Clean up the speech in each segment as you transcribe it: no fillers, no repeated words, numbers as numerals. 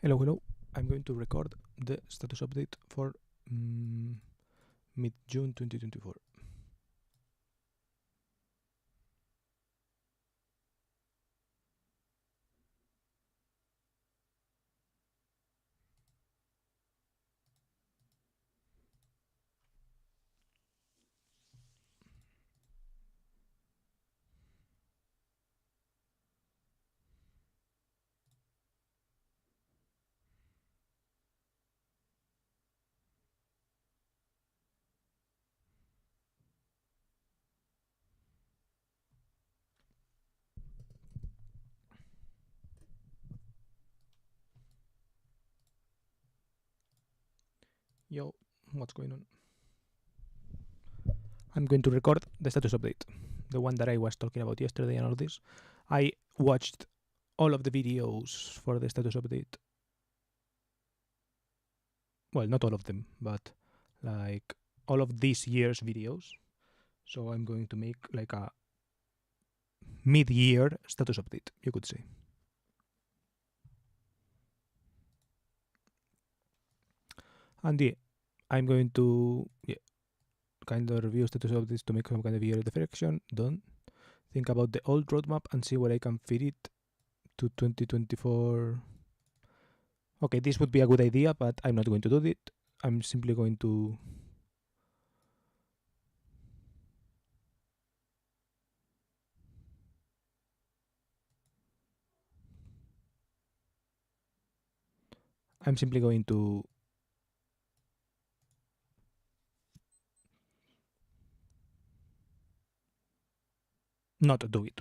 Hello. I'm going to record the status update for mid-June 2024. Yo, what's going on? I'm going to record the status update, the one that I was talking about yesterday and all this. I watched all of the videos for the status update. Well, not all of them, but like all of this year's videos. So I'm going to make like a mid-year status update, you could say. And yeah, I'm going to kind of review status updates to make some kind of year reflection. Done. Think about the old roadmap and see where I can fit it to 2024. Okay, this would be a good idea, but I'm not going to do it. I'm simply going to I'm simply going to not do it.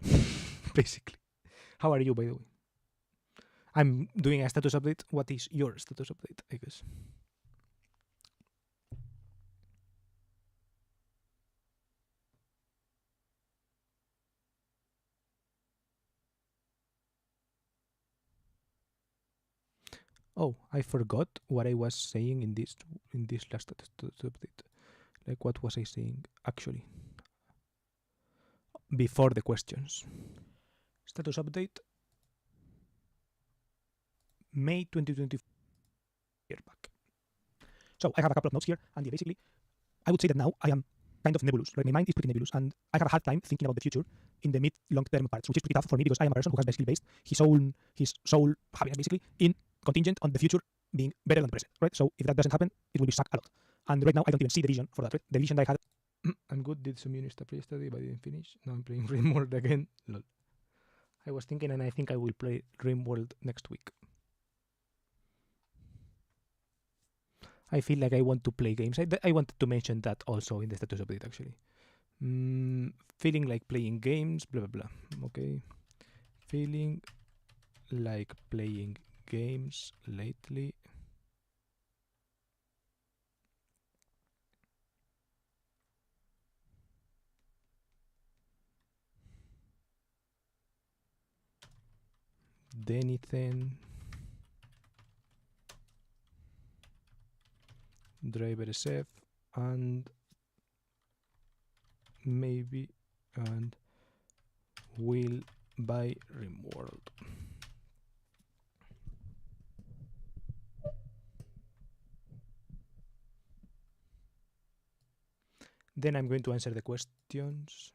Basically. How are you, by the way? I'm doing a status update. What is your status update, I guess? Oh, I forgot what I was saying in this last status update. Like, what was I saying actually before the questions? Status update May 2024 year back. So I have a couple of notes here, and basically, I would say that now I am kind of nebulous. Right? My mind is pretty nebulous, and I have a hard time thinking about the future in the mid-long term parts, which is pretty tough for me because I am a person who has basically based his soul happiness basically in contingent on the future being better than the present. Right? So if that doesn't happen, it will be suck a lot. And right now, I don't even see the vision for that. Right? The vision that I had. I'm good. Did some uni stuff yesterday, but I didn't finish. Now I'm playing RimWorld again. Lol. I was thinking, and I think I will play RimWorld next week. I feel like I want to play games. I wanted to mention that also in the status update actually. Feeling like playing games, blah blah blah. Okay. Feeling like playing games lately. Anything. Driver SF and maybe and will buy RimWorld. Then I'm going to answer the questions.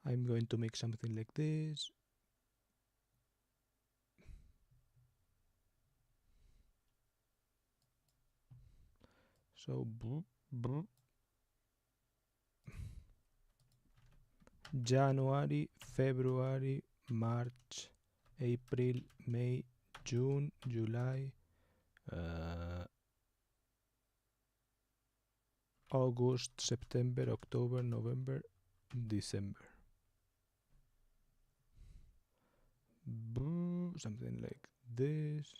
I'm going to make something like this. So, January, February, March, April, May, June, July, August, September, October, November, December. Something like this.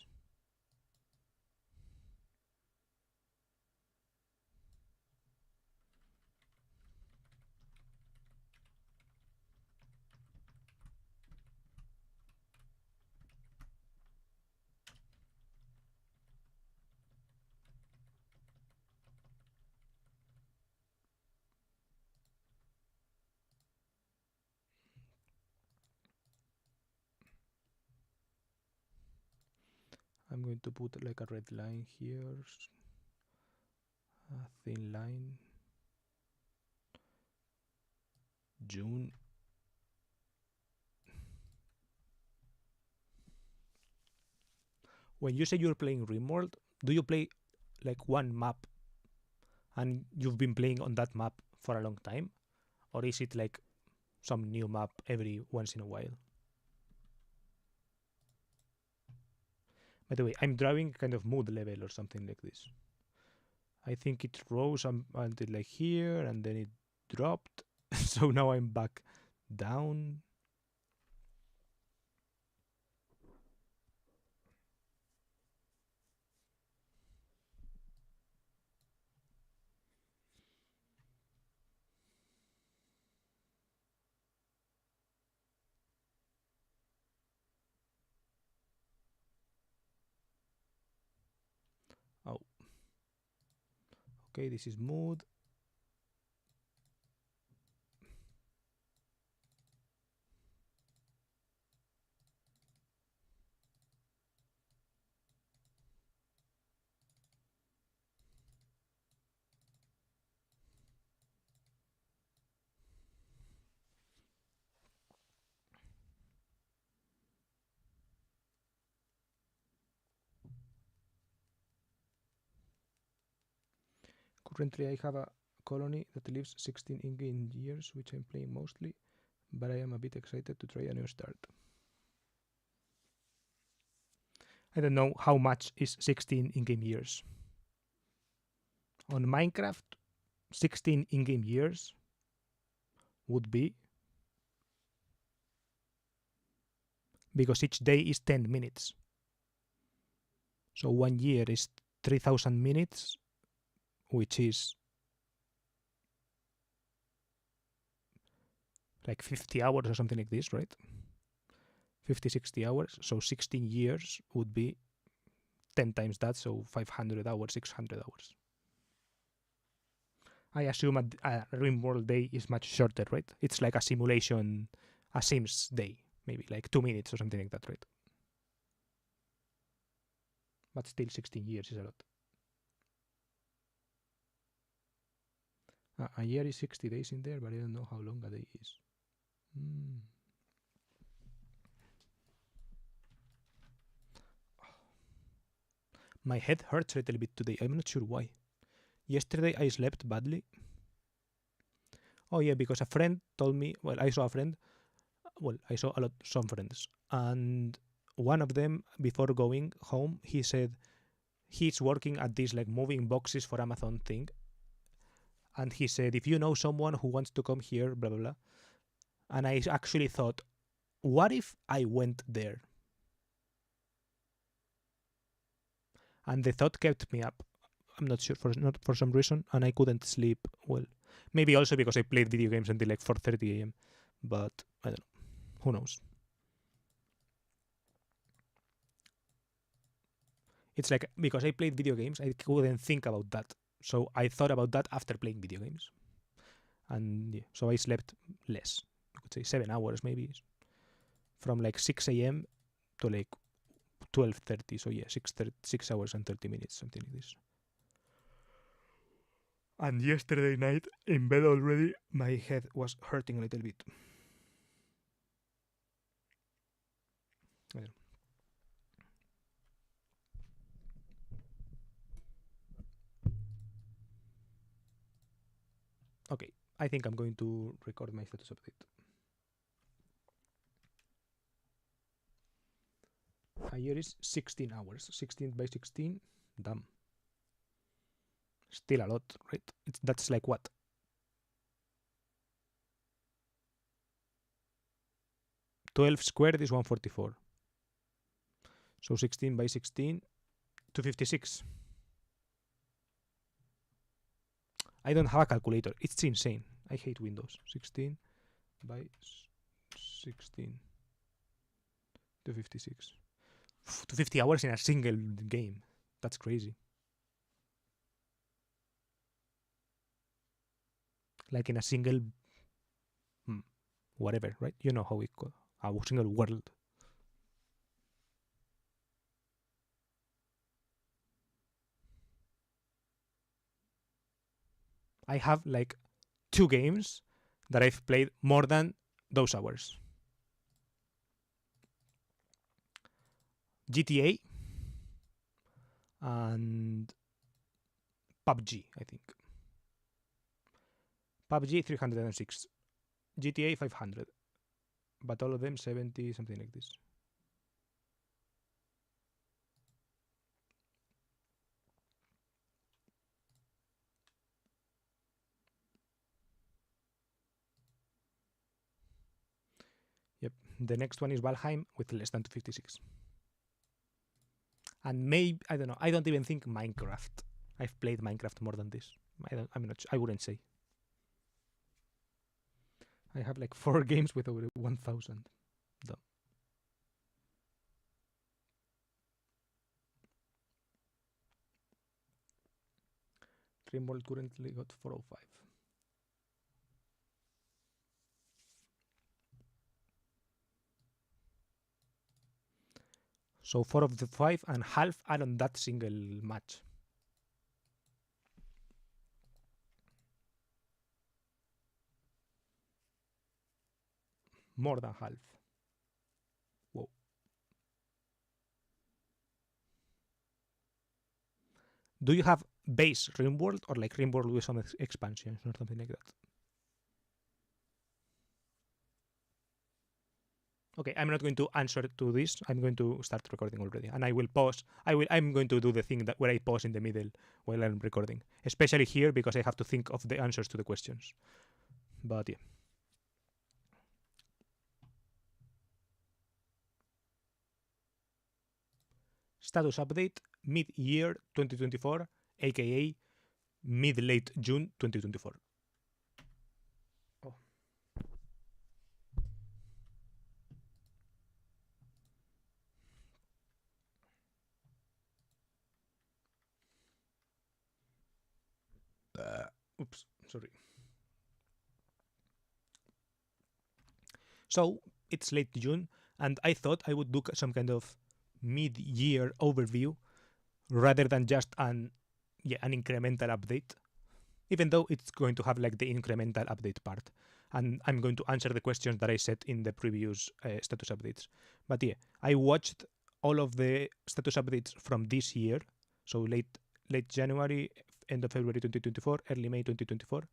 I'm going to put like a red line here, a thin line. June. When you say you're playing RimWorld, do you play like one map and you've been playing on that map for a long time? Or is it like some new map every once in a while? By the way, I'm driving kind of mood level or something like this. I think it rose until like here and then it dropped. So now I'm back down. Oh. Okay, this is mood. Currently, I have a colony that lives 16 in-game years, which I'm playing mostly, but I am a bit excited to try a new start. I don't know how much is 16 in-game years. On Minecraft, 16 in-game years would be, because each day is 10 minutes. So 1 year is 3,000 minutes, which is like 50 hours or something like this, right? 50, 60 hours. So 16 years would be 10 times that, so 500 hours, 600 hours. I assume a RimWorld day is much shorter, right? It's like a simulation, a Sims day, maybe like 2 minutes or something like that, right? But still 16 years is a lot. A year is 60 days in there, but I don't know how long a day is. My head hurts a little bit today. I'm not sure why. Yesterday I slept badly. Oh yeah, because a friend told me, well, I saw a friend, well, I saw some friends, and one of them, before going home, he said he's working at this like moving boxes for Amazon thing, and he said, if you know someone who wants to come here, blah blah blah. And I actually thought, what if I went there? And the thought kept me up. I'm not sure, for some reason, and I couldn't sleep well. Maybe also because I played video games until like 4:30 a.m. But I don't know. Who knows? It's like because I played video games, I couldn't think about that. So I thought about that after playing video games, and yeah, so I slept less. I could say 7 hours maybe, from like 6 a.m. to like 12:30. So yeah, 6 hours and 30 minutes, something like this. And yesterday night in bed already, my head was hurting a little bit. I don't know. Okay, I think I'm going to record my status update. Here is 16 hours. 16 by 16. Damn. Still a lot, right? That's like what? $12 squared is 144. So 16 by 16, 256. I don't have a calculator. It's insane. I hate Windows. 16 by 16, 256. 250 hours in a single game. That's crazy. Like in a single whatever, right? You know how we call a single world. I have like 2 games that I've played more than those hours. GTA and PUBG, I think. PUBG 306, GTA 500, but all of them 70, something like this. Yep, the next one is Valheim with less than 256. And maybe, I don't know, I don't even think Minecraft. I've played Minecraft more than this. I wouldn't say. I have like 4 games with over 1,000 done. Dreamworld currently got 405. So 4 of the 5 and half are on that single match. More than half. Whoa. Do you have base Rimworld or like Rimworld with some expansions or something like that? Okay, I'm not going to answer to this. I'm going to start recording already, and I will pause. I'm going to do the thing that where I pause in the middle while I'm recording, especially here because I have to think of the answers to the questions. But yeah. Status update mid-year 2024, aka mid-late June 2024. Oh. Oops, sorry. So it's late June, and I thought I would do some kind of mid-year overview rather than just an incremental update, even though it's going to have like the incremental update part, and I'm going to answer the questions that I said in the previous status updates. But yeah, I watched all of the status updates from this year, so late January, end of February 2024, early May 2024,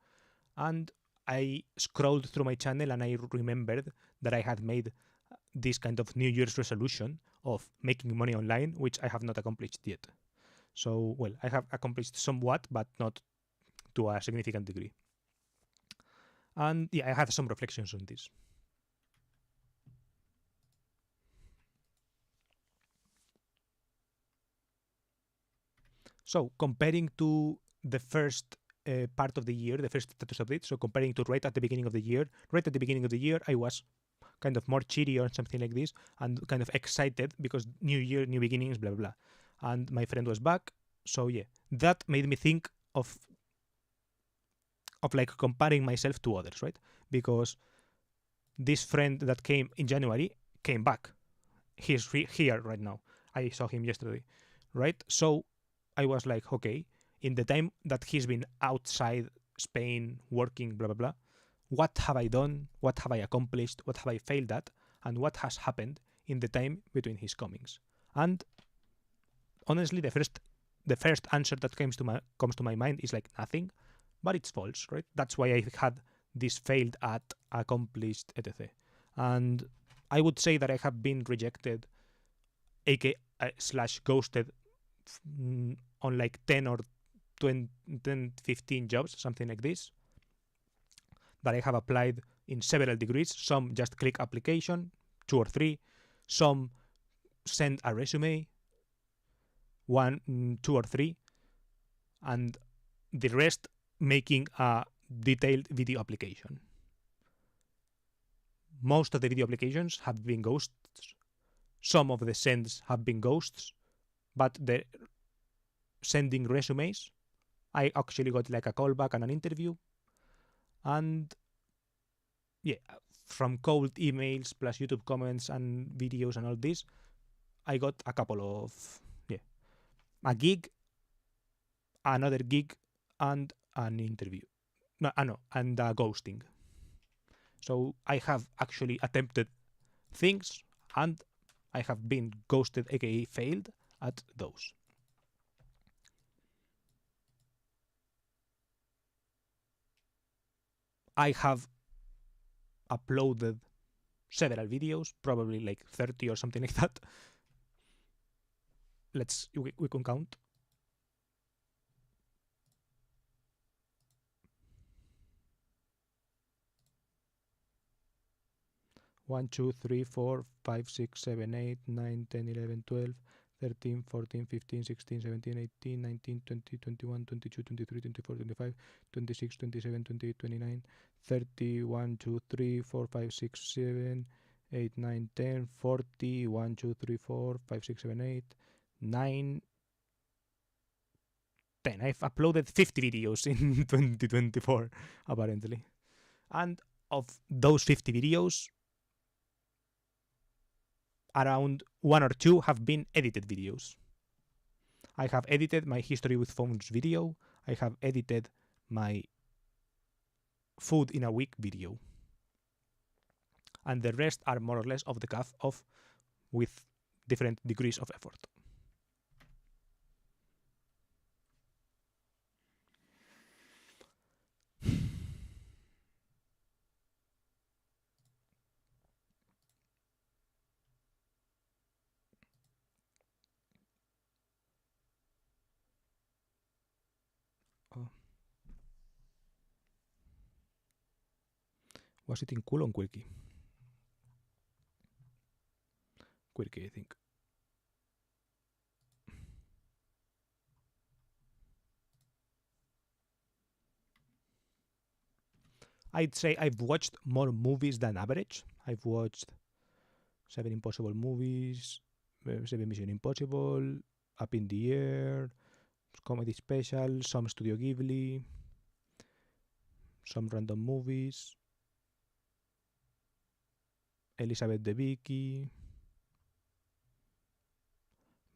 and I scrolled through my channel and I remembered that I had made this kind of New Year's resolution of making money online, which I have not accomplished yet. So, well, I have accomplished somewhat, but not to a significant degree. And yeah, I have some reflections on this. So, comparing to the first part of the year, the first status update, so comparing to right at the beginning of the year, I was kind of more cheery or something like this and kind of excited because new year, new beginnings, blah, blah, blah. And my friend was back. So yeah, that made me think of like comparing myself to others, right? Because this friend that came in January came back. He's here right now. I saw him yesterday, right? So I was like, okay, in the time that he's been outside Spain working, blah, blah, blah, what have I done? What have I accomplished? What have I failed at? And what has happened in the time between his comings? And honestly, the first answer that comes to my mind is like nothing, but it's false, right? That's why I had this failed at, accomplished, etc. And I would say that I have been rejected, aka / ghosted on like 10 or 20, 10, 15 jobs, something like this, that I have applied in several degrees. Some just click application, 2 or 3. Some send a resume, 1, 2 or 3. And the rest making a detailed video application. Most of the video applications have been ghosts. Some of the sends have been ghosts, but the sending resumes, I actually got like a callback and an interview. And yeah, from cold emails plus YouTube comments and videos and all this, I got a couple of, a gig, another gig, and an interview. and ghosting. So I have actually attempted things and I have been ghosted, aka failed at those. I have uploaded several videos, probably like 30 or something like that. We can count. 1, 2, 3, 4, 5, 6, 7, 8, 9, 10, 11, 12, 13, 14, 15, 16, 17, 18, 19, 20, 21, 22, 23, 24, 25, 26, 27, 28, 29, 30, 1, 2, 3, 4, 5, 6, 7, 8, 9, 10, 40, 1, 2, 3, 4, 5, 6, 7, 8, 9, 10. I've uploaded 50 videos in 2024, apparently. And of those 50 videos, around 1 or 2 have been edited videos. I have edited my history with phones video. I have edited my food in a week video. And the rest are more or less off the cuff of with different degrees of effort. Was it in Cool or Quirky? Quirky, I think. I'd say I've watched more movies than average. I've watched 7 Impossible movies, 7 Mission Impossible, Up in the Air, comedy special, some Studio Ghibli, some random movies, Elizabeth Debicki,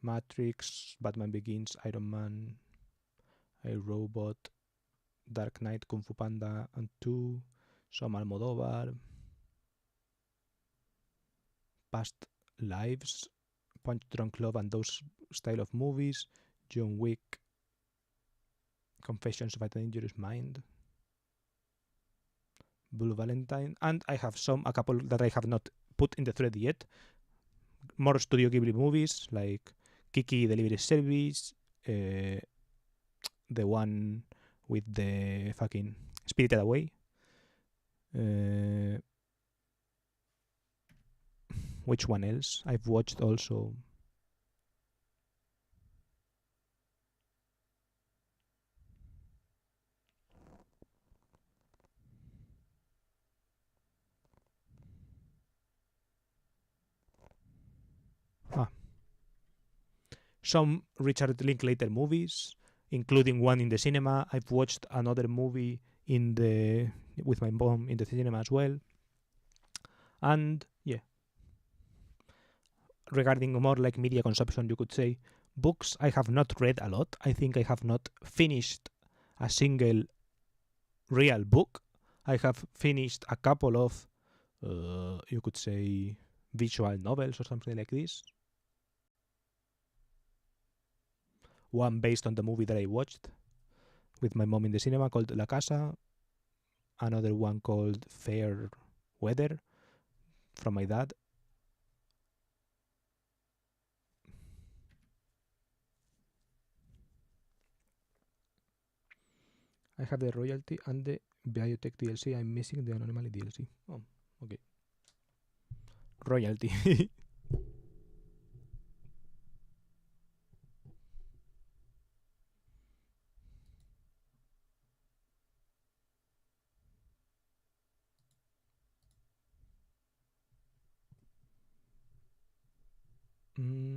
Matrix, Batman Begins, Iron Man, iRobot, Dark Knight, Kung Fu Panda and 2, some Almodovar, Past Lives, Punch Drunk Love and those style of movies, John Wick, Confessions of a Dangerous Mind, Blue Valentine, and I have a couple that I have not put in the thread yet. More Studio Ghibli movies like Kiki Delivery Service, the one with the fucking Spirited Away. Which one else? I've watched also. Some Richard Linklater movies, including one in the cinema. I've watched another movie with my mom in the cinema as well. And yeah, regarding more like media consumption, you could say books. I have not read a lot. I think I have not finished a single real book. I have finished a couple of, you could say, visual novels or something like this. One based on the movie that I watched with my mom in the cinema called La Casa. Another one called Fair Weather from my dad. I have the royalty and the biotech DLC. I'm missing the anomaly DLC. Oh, okay. Royalty. mm.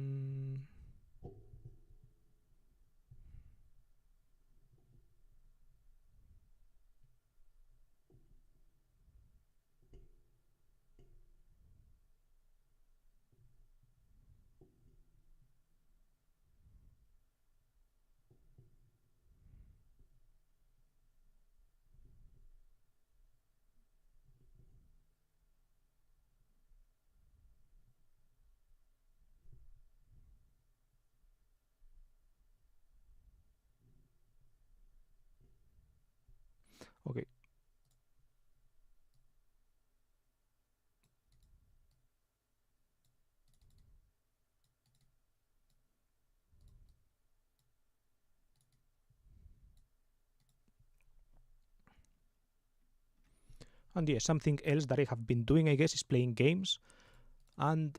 Okay. And yeah, something else that I have been doing, I guess, is playing games. And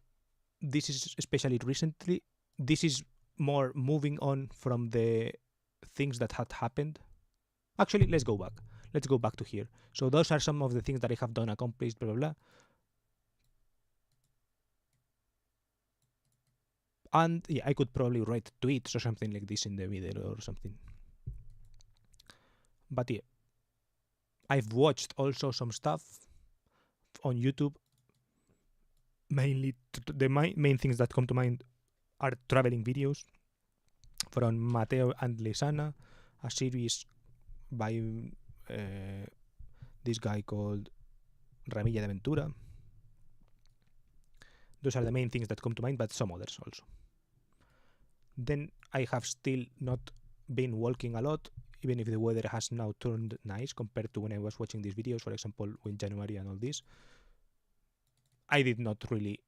this is especially recently. This is more moving on from the things that had happened. Actually, let's go back. Let's go back to here. So those are some of the things that I have done, accomplished, blah blah blah. And yeah, I could probably write tweets or something like this in the middle or something. But yeah, I've watched also some stuff on YouTube. Mainly, the main things that come to mind are traveling videos from Mateo and Lisana, a series by this guy called Ramilla de Ventura. Those are the main things that come to mind, but some others also. Then I have still not been walking a lot, even if the weather has now turned nice compared to when I was watching these videos, for example, in January and all this. I did not really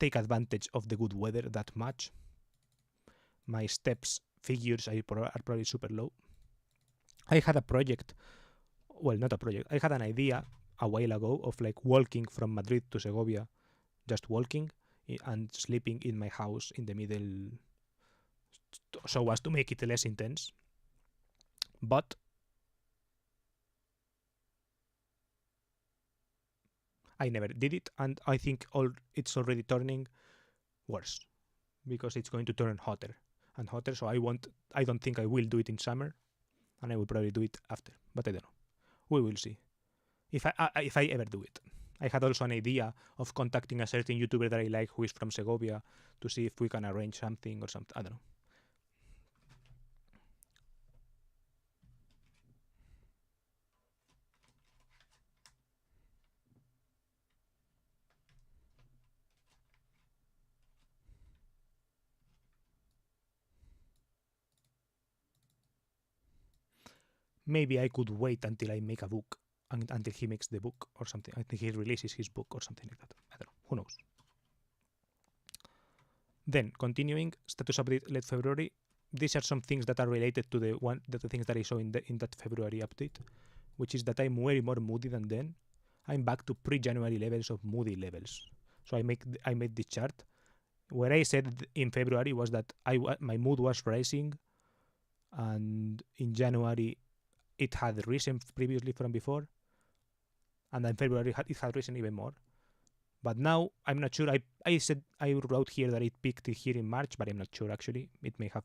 take advantage of the good weather that much. My steps figures are probably super low. I had a project, well, not a project, I had an idea a while ago of like walking from Madrid to Segovia, just walking and sleeping in my house in the middle so as to make it less intense. But I never did it, and I think it's already turning worse because it's going to turn hotter and hotter. So I don't think I will do it in summer, and I will probably do it after. But I don't know. We will see if I ever do it. I had also an idea of contacting a certain YouTuber that I like who is from Segovia to see if we can arrange something or something. I don't know. Maybe I could wait until I make a book and until he makes the book or something. I think he releases his book or something like that. I don't know. Who knows? Then continuing status update late February. These are some things that are related to the things that I saw in that February update, which is that I'm way more moody than then. I'm back to pre-January levels of moody levels. So I made this chart. What I said in February was that my mood was rising, and in January it had risen previously from before, and in February it had risen even more. But now I'm not sure. I wrote here that it peaked here in March, but I'm not sure actually. It may have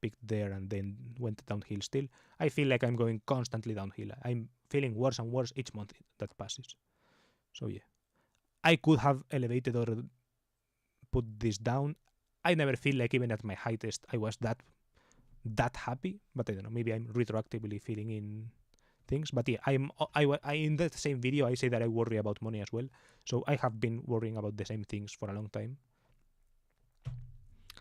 peaked there and then went downhill still. I feel like I'm going constantly downhill. I'm feeling worse and worse each month that passes. So yeah, I could have elevated or put this down. I never feel like even at my highest I was that happy, but I don't know. Maybe I'm retroactively feeling in things. But yeah, I in that same video I say that I worry about money as well. So I have been worrying about the same things for a long time.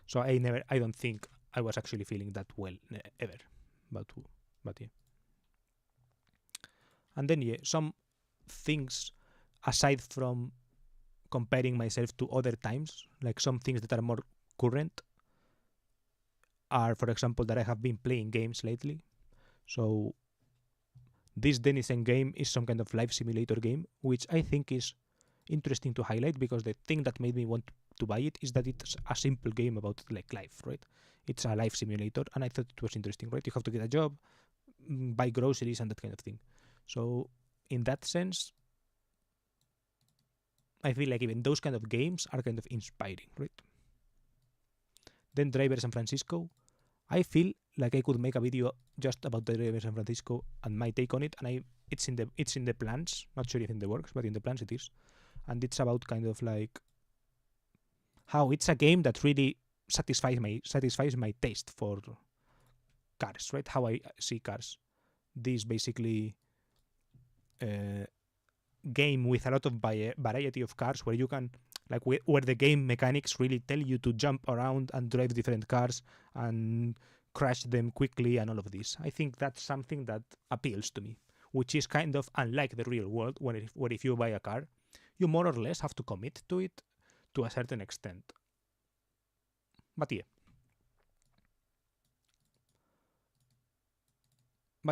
So I don't think I was actually feeling that well ever. But yeah. And then yeah, some things aside from comparing myself to other times, like some things that are more current, are, for example, that I have been playing games lately. So this Denison game is some kind of life simulator game, which I think is interesting to highlight because the thing that made me want to buy it is that it's a simple game about like life, right? It's a life simulator, and I thought it was interesting, right? You have to get a job, buy groceries, and that kind of thing. So in that sense, I feel like even those kind of games are kind of inspiring, right? Then Driver San Francisco, I feel like I could make a video just about the Driver San Francisco and my take on it, and it's in the plans. Not sure if in the works, but in the plans it is. And it's about kind of like how it's a game that really satisfies my taste for cars, right? How I see cars. This basically game with a lot of variety of cars where you can like where the game mechanics really tell you to jump around and drive different cars and crash them quickly and all of this. I think that's something that appeals to me, which is kind of unlike the real world, where if you buy a car, you more or less have to commit to it to a certain extent. But yeah.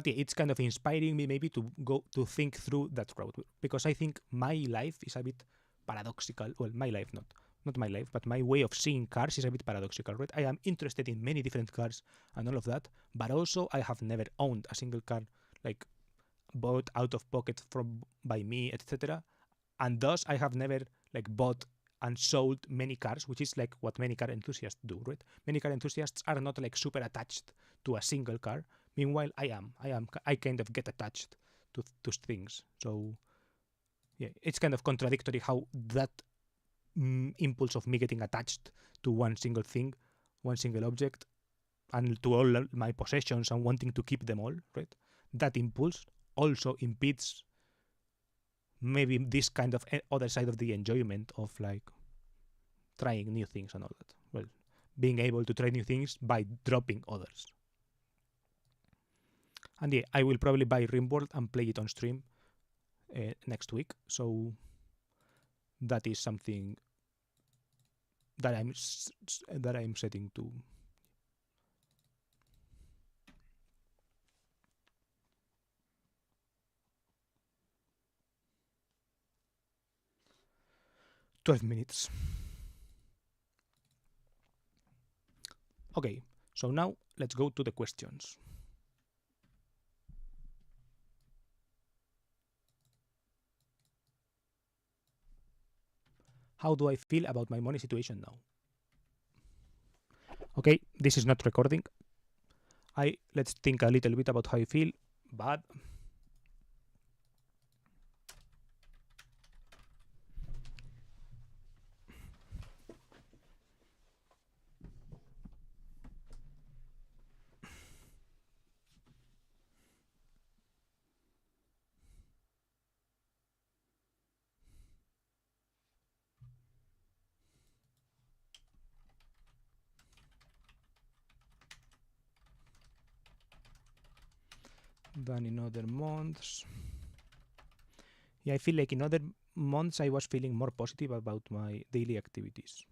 It's kind of inspiring me maybe to go to think through that route, because I think my life is a bit paradoxical. Well, my life, not my life, but my way of seeing cars is a bit paradoxical, right? I am interested in many different cars and all of that, but also I have never owned a single car, like bought out of pocket from by me, etc. And thus I have never like bought and sold many cars, which is like what many car enthusiasts do, right? Many car enthusiasts are not like super attached to a single car. Meanwhile, I kind of get attached to things. So yeah, it's kind of contradictory how that impulse of me getting attached to one single thing, one single object, and to all my possessions and wanting to keep them all, right? That impulse also impedes maybe this kind of other side of the enjoyment of like trying new things and all that. Well, being able to try new things by dropping others. And yeah, I will probably buy Rimworld and play it on stream next week. So that is something that I'm setting to. "12 minutes. Okay, so now let's go to the questions. How do I feel about my money situation now? Okay, this is not recording. Let's think a little bit about how I feel. Bad. Than in other months. Yeah, I feel like in other months I was feeling more positive about my daily activities.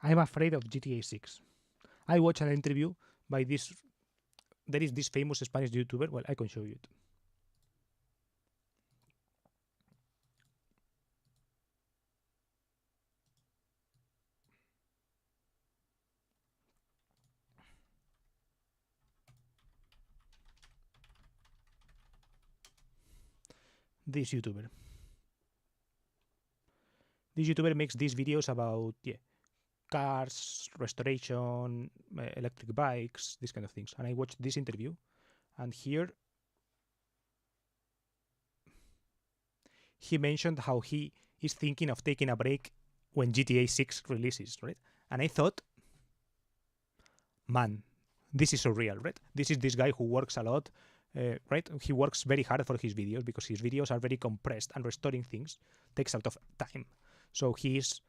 I'm afraid of GTA 6. I watched an interview by this. There is this famous Spanish YouTuber. Well, I can show you it. This YouTuber. This YouTuber makes these videos about cars, restoration, electric bikes, these kind of things. And I watched this interview, and he mentioned how he is thinking of taking a break when GTA 6 releases, right? And I thought, man, this is so real, right? This is this guy who works a lot, right? He works very hard for his videos because his videos are very compressed, and restoring things takes a lot of time. So he's,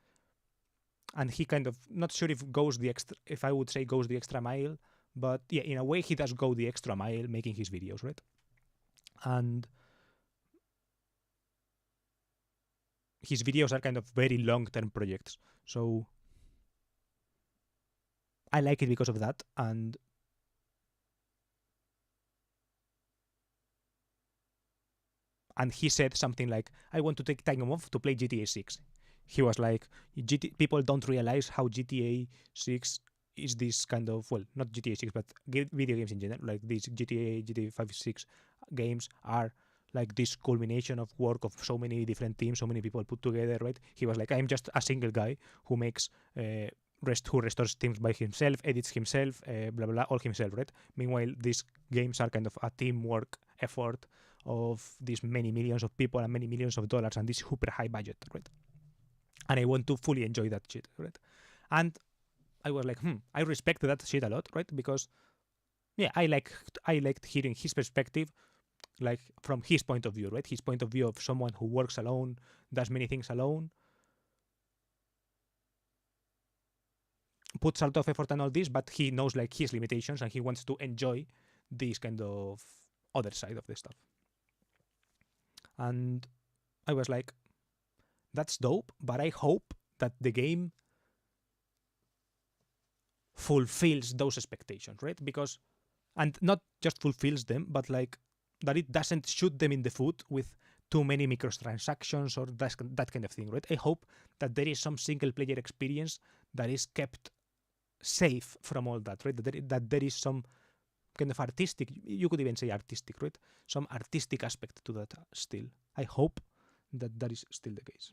and he kind of, not sure if goes the extra, if I would say goes the extra mile, but yeah, in a way he does go the extra mile making his videos, right? And his videos are kind of very long-term projects, so I like it because of that. And he said something like, I want to take time off to play GTA 6. He was like, people don't realize how GTA 6 is this kind of, well, not GTA 6, but video games in general, like these GTA 5, 6 games are like this culmination of work of so many different teams, so many people put together, right? He was like, I'm just a single guy who makes who restores teams by himself, edits himself, blah, blah, blah, all himself, right? Meanwhile, these games are kind of a teamwork effort of these many millions of people and many millions of dollars and this super high budget, right? And I want to fully enjoy that shit, right? And I was like, I respect that shit a lot, right? Because yeah, I liked hearing his perspective, like from his point of view, right? His point of view of someone who works alone, does many things alone, puts a lot of effort and all this, but he knows like his limitations and he wants to enjoy this kind of other side of the stuff. And I was like, that's dope, but I hope that the game fulfills those expectations, right? Because, and not just fulfills them, but like that it doesn't shoot them in the foot with too many microtransactions or that kind of thing, right? I hope that there is some single player experience that is kept safe from all that, right? That there is some kind of artistic, you could even say artistic, right? Some artistic aspect to that still. I hope that is still the case.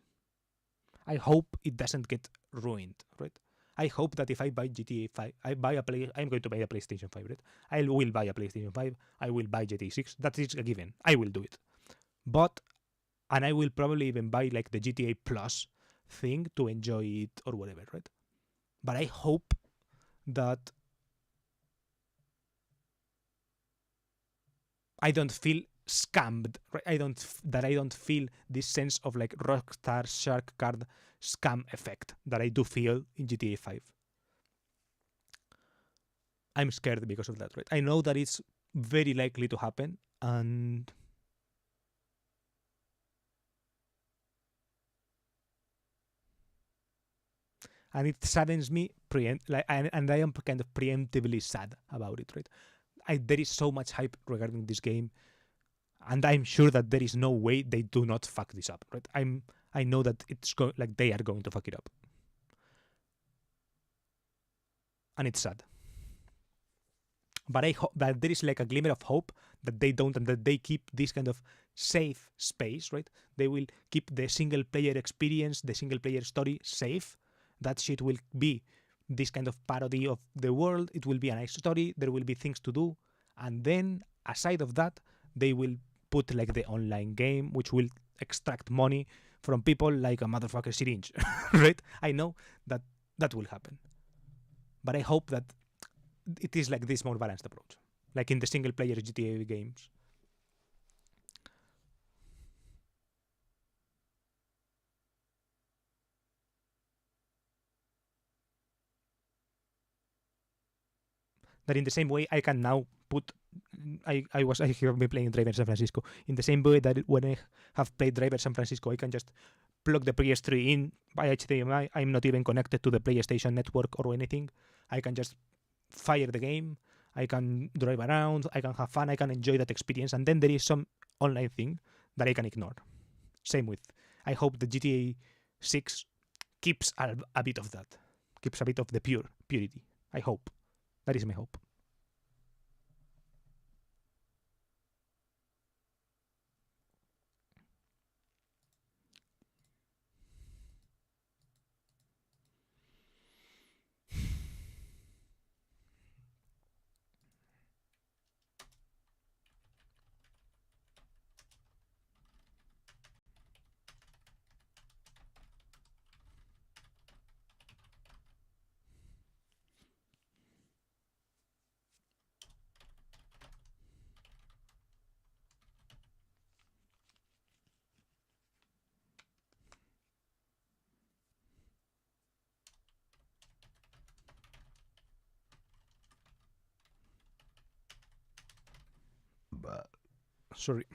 I hope it doesn't get ruined, right? I hope that if I buy GTA 5, I'm going to buy a PlayStation 5, right? I will buy a PlayStation 5. I will buy GTA 6. That is a given. I will do it. But, and I will probably even buy like the GTA Plus thing to enjoy it or whatever, right? But I hope that I don't feel scammed, right? I don't feel this sense of like Rockstar Shark Card scam effect that I do feel in GTA 5. I'm scared because of that, right? I know that it's very likely to happen, and it saddens me and I am kind of preemptively sad about it, right? There is so much hype regarding this game, and I'm sure that there is no way they do not fuck this up, right? I know that like they are going to fuck it up, and it's sad. But I hope that there is like a glimmer of hope that they don't, and that they keep this kind of safe space, right? They will keep the single player experience, the single player story safe. That shit will be this kind of parody of the world. It will be a nice story. There will be things to do. And then, aside of that, they will put like the online game, which will extract money from people like a motherfucker syringe, right? I know that that will happen. But I hope that it is like this more balanced approach, like in the single player GTA games. That in the same way I can now put I have been playing Driver San Francisco in the same way that when I have played Driver San Francisco I can just plug the PS3 in by HDMI. I'm not even connected to the PlayStation network or anything. I can just fire the game. I can drive around. I can have fun. I can enjoy that experience. And then there is some online thing that I can ignore. Same with. I hope the GTA 6 keeps a bit of that. Keeps a bit of the purity. I hope. That is my hope. Sorry.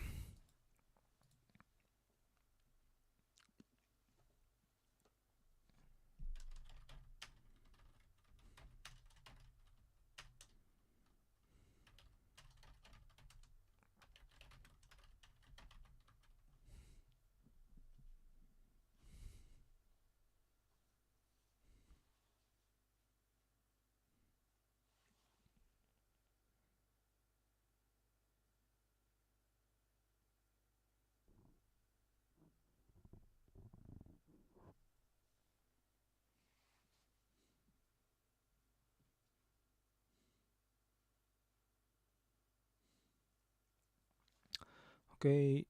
Okay.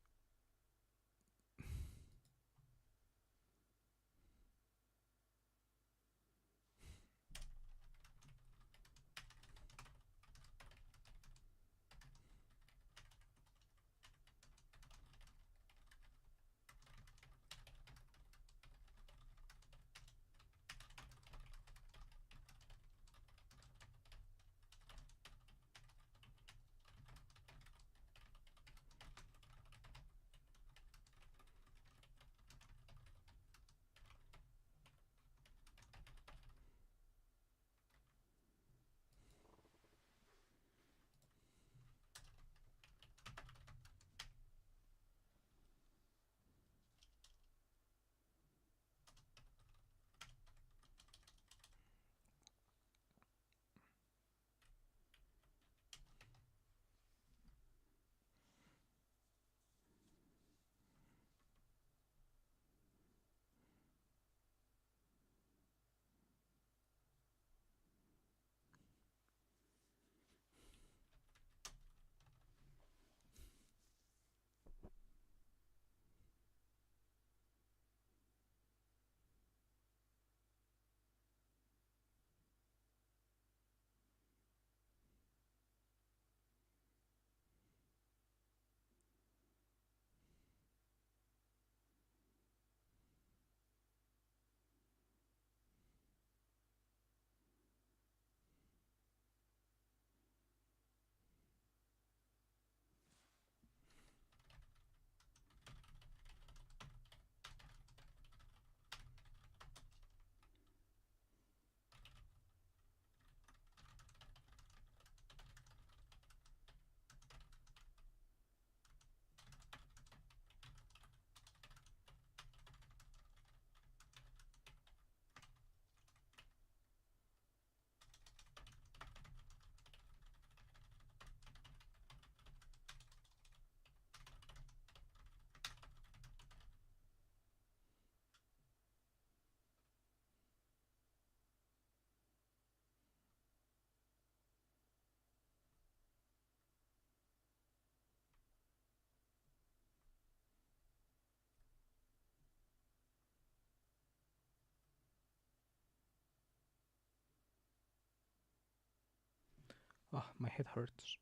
Oh, my head hurts.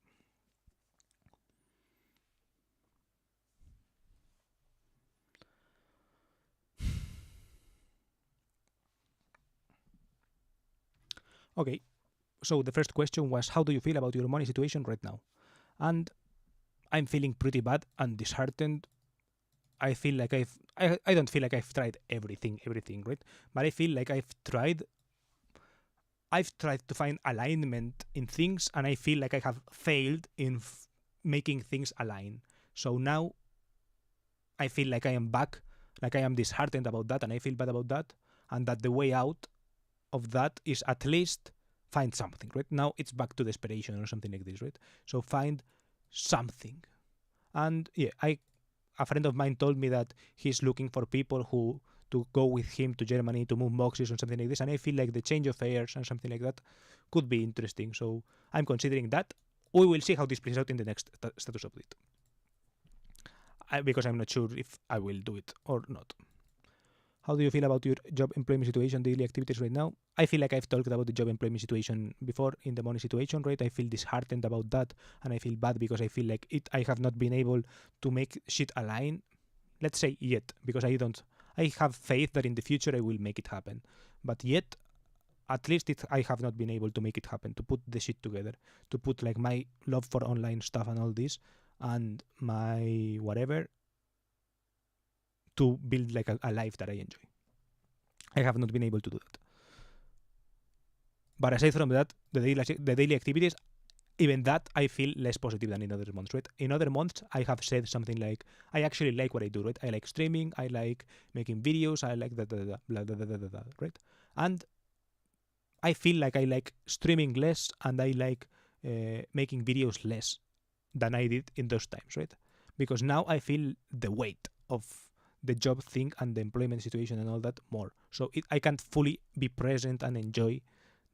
Okay, so the first question was, how do you feel about your money situation right now? And I'm feeling pretty bad and disheartened. I feel like I don't feel like I've tried everything, right? But I feel like I've tried to find alignment in things, and I feel like I have failed in making things align. So now I feel like I am back, like I am disheartened about that, and I feel bad about that, and that the way out of that is at least find something, right? Now it's back to desperation or something like this, right? So find something. And yeah, a friend of mine told me that he's looking for people who to go with him to Germany to move boxes or something like this, and I feel like the change of airs and something like that could be interesting. So I'm considering that. We will see how this plays out in the next status update, because I'm not sure if I will do it or not. How do you feel about your job employment situation, daily activities right now? I feel like I've talked about the job employment situation before in the money situation, right? I feel disheartened about that, and I feel bad because I feel like I have not been able to make shit align. Let's say yet, because I have faith that in the future I will make it happen. But yet, at least I have not been able to make it happen, to put the shit together, to put like my love for online stuff and all this, and my whatever to build like a life that I enjoy. I have not been able to do that. But aside from that, the daily activities, even that I feel less positive than in other months, right? In other months, I have said something like, I actually like what I do, right? I like streaming, I like making videos, I like right? And I feel like I like streaming less and I like making videos less than I did in those times, right? Because now I feel the weight of the job thing and the employment situation and all that more. So I can't fully be present and enjoy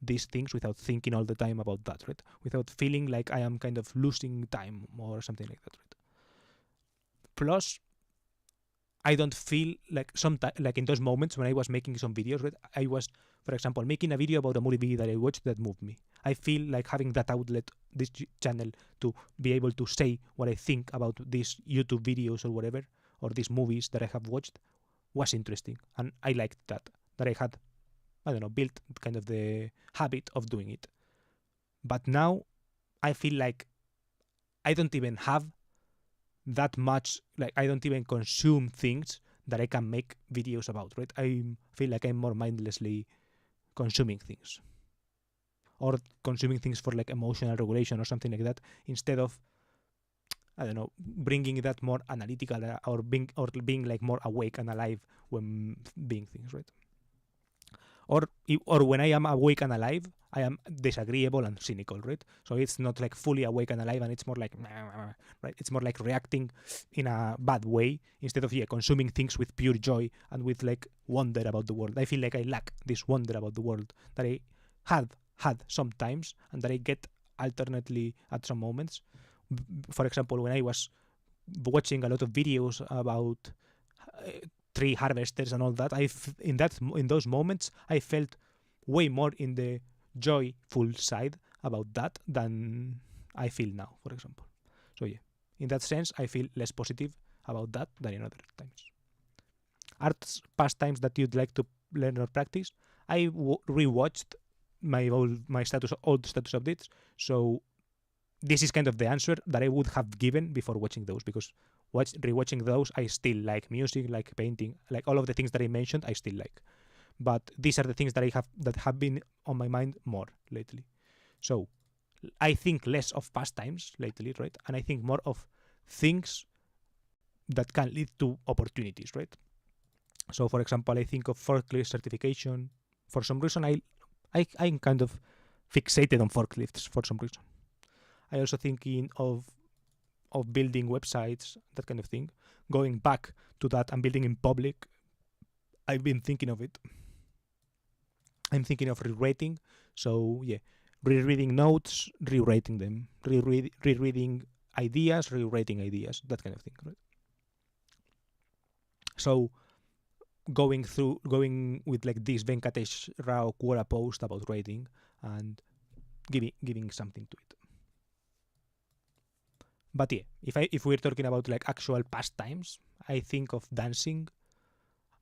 these things without thinking all the time about that, right? Without feeling like I am kind of losing time or something like that, right? Plus, I don't feel like sometimes, like in those moments when I was making some videos, right? I was, for example, making a video about a movie that I watched that moved me. I feel like having that outlet, this channel, to be able to say what I think about these YouTube videos or whatever, or these movies that I have watched, was interesting, and I liked that. That I had, I don't know, built kind of the habit of doing it. But now I feel like I don't even have that much, like I don't even consume things that I can make videos about, right? I feel like I'm more mindlessly consuming things, or consuming things for like emotional regulation or something like that, instead of, I don't know, bringing that more analytical or being like more awake and alive when being things, right? Or when I am awake and alive, I am disagreeable and cynical, right? So it's not like fully awake and alive, and it's more like, right? It's more like reacting in a bad way instead of consuming things with pure joy and with like wonder about the world. I feel like I lack this wonder about the world that I had sometimes and that I get alternately at some moments. For example, when I was watching a lot of videos about tree harvesters and all that, in those moments I felt way more in the joyful side about that than I feel now, for example. So yeah, in that sense, I feel less positive about that than in other times. Arts pastimes that you'd like to learn or practice. I rewatched my old status updates, so this is kind of the answer that I would have given before watching those, because rewatching those, I still like music, like painting, like all of the things that I mentioned, I still like. But these are the things that have been on my mind more lately. So I think less of pastimes lately, right? And I think more of things that can lead to opportunities, right? So for example, I think of forklift certification. For some reason, I'm kind of fixated on forklifts for some reason. I also thinking of building websites, that kind of thing. Going back to that and building in public, I've been thinking of it. I'm thinking of rewriting. So yeah, rereading notes, rewriting them, rereading ideas, rewriting ideas, that kind of thing, right? So going with like this Venkatesh Rao Quora post about writing and giving something to it. But yeah, if we're talking about like actual pastimes, I think of dancing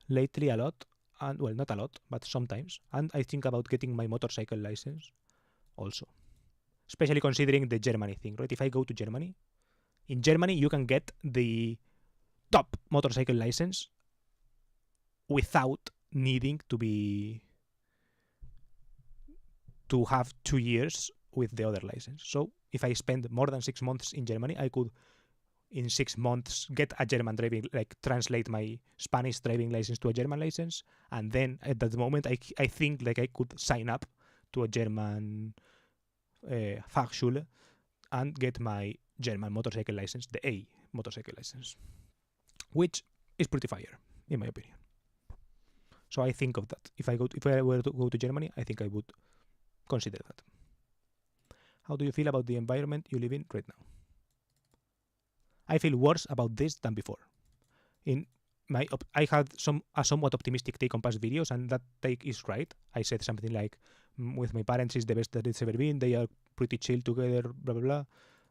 lately a lot, and well, not a lot, but sometimes. And I think about getting my motorcycle license also, especially considering the Germany thing, right? If I go to Germany, in Germany you can get the top motorcycle license without needing to have 2 years with the other license. So if I spend more than 6 months in Germany, I could in 6 months get a German driving, like translate my Spanish driving license to a German license, and then at that moment I think like I could sign up to a German Fachschule and get my German motorcycle license, the A motorcycle license, which is pretty fire in my opinion. So I think of that. If I were to go to Germany, I think I would consider that. How do you feel about the environment you live in right now? I feel worse about this than before. I had a somewhat optimistic take on past videos, and that take is right. I said something like, with my parents is the best that it's ever been. They are pretty chill together, blah blah blah,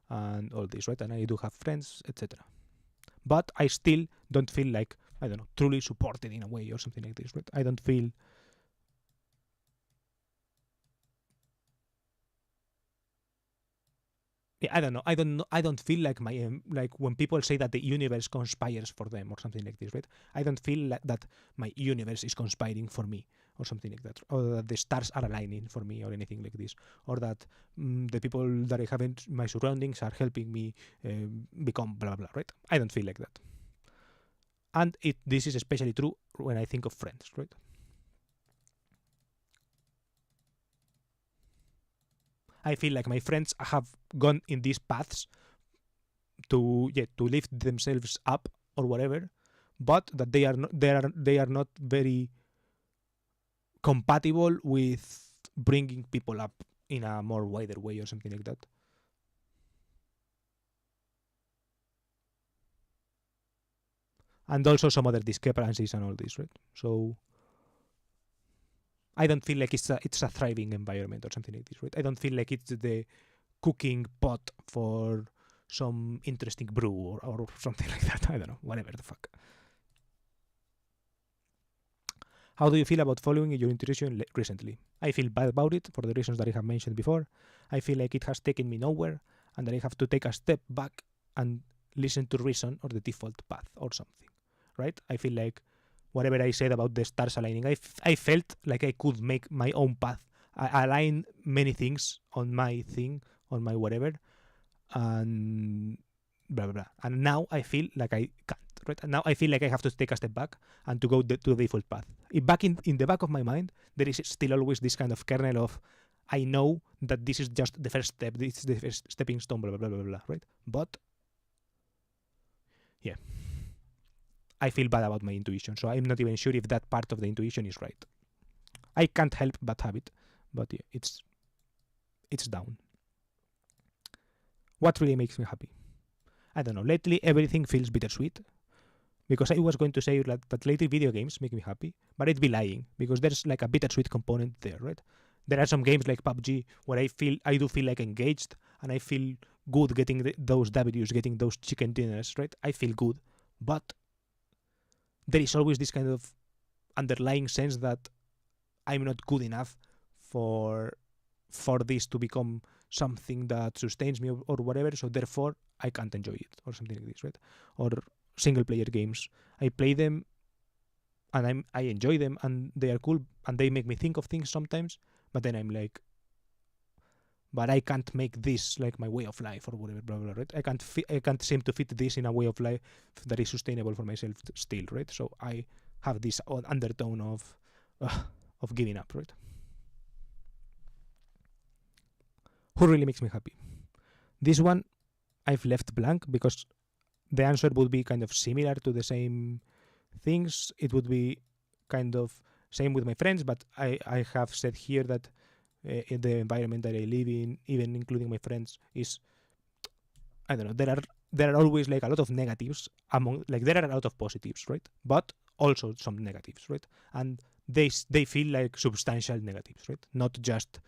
and all this, right? And I do have friends, etc. But I still don't feel like, I don't know, truly supported in a way or something like this, right? I don't feel Yeah, I don't know. I don't feel like my like when people say that the universe conspires for them or something like this, right? I don't feel like that my universe is conspiring for me or something like that, or that the stars are aligning for me or anything like this, or that the people that I have in my surroundings are helping me become blah blah, right? I don't feel like that, and this is especially true when I think of friends, right? I feel like my friends have gone in these paths to lift themselves up or whatever, but that they are not very compatible with bringing people up in a more wider way or something like that. And also some other discrepancies and all this, right? So I don't feel like it's a thriving environment or something like this, right? I don't feel like it's the cooking pot for some interesting brew or something like that. I don't know, whatever the fuck. How do you feel about following your intuition recently? I feel bad about it for the reasons that I have mentioned before. I feel like it has taken me nowhere and that I have to take a step back and listen to reason or the default path or something, right? I feel like whatever I said about the stars aligning, I felt like I could make my own path. I align many things on my thing, on my whatever, and blah blah blah. And now I feel like I can't. Right? And now I feel like I have to take a step back and to go to the default path. Back in the back of my mind, there is still always this kind of kernel of I know that this is just the first step. This is the first stepping stone. Blah blah blah blah blah. Right? But yeah, I feel bad about my intuition. So I'm not even sure if that part of the intuition is right. I can't help but have it, but yeah, it's down. What really makes me happy? I don't know. Lately, everything feels bittersweet. Because I was going to say that lately video games make me happy, but I'd be lying because there's like a bittersweet component there, right? There are some games like PUBG where I do feel like engaged and I feel good getting those W's, getting those chicken dinners, right? I feel good, but there is always this kind of underlying sense that I'm not good enough for this to become something that sustains me or whatever. So therefore, I can't enjoy it or something like this, right? Or single player games. I play them and I enjoy them and they are cool and they make me think of things sometimes. But then I'm like, but I can't make this like my way of life or whatever, blah blah. Right? I can't seem to fit this in a way of life that is sustainable for myself still, right? So I have this undertone of giving up, right? Who really makes me happy? This one I've left blank because the answer would be kind of similar to the same things. It would be kind of same with my friends, but I have said here that in the environment that I live in, even including my friends, is I don't know. There are always like a lot of negatives among like there are a lot of positives, right? But also some negatives, right? And they feel like substantial negatives, right? Not just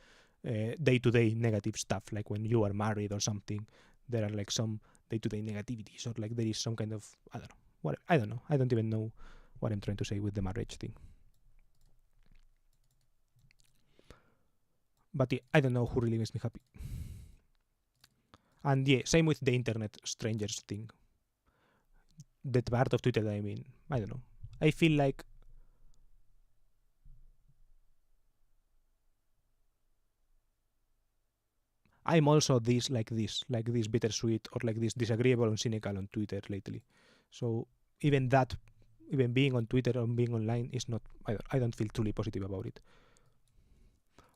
day to day negative stuff like when you are married or something. There are like some day to day negativities or like there is some kind of I don't know. What I don't know. I don't even know what I'm trying to say with the marriage thing. But yeah, I don't know who really makes me happy. And yeah, same with the internet strangers thing. That part of Twitter that I mean. I don't know. I feel like I'm also like this bittersweet or like this disagreeable and cynical on Twitter lately. So even that, even being on Twitter or being online is not. I don't feel truly positive about it.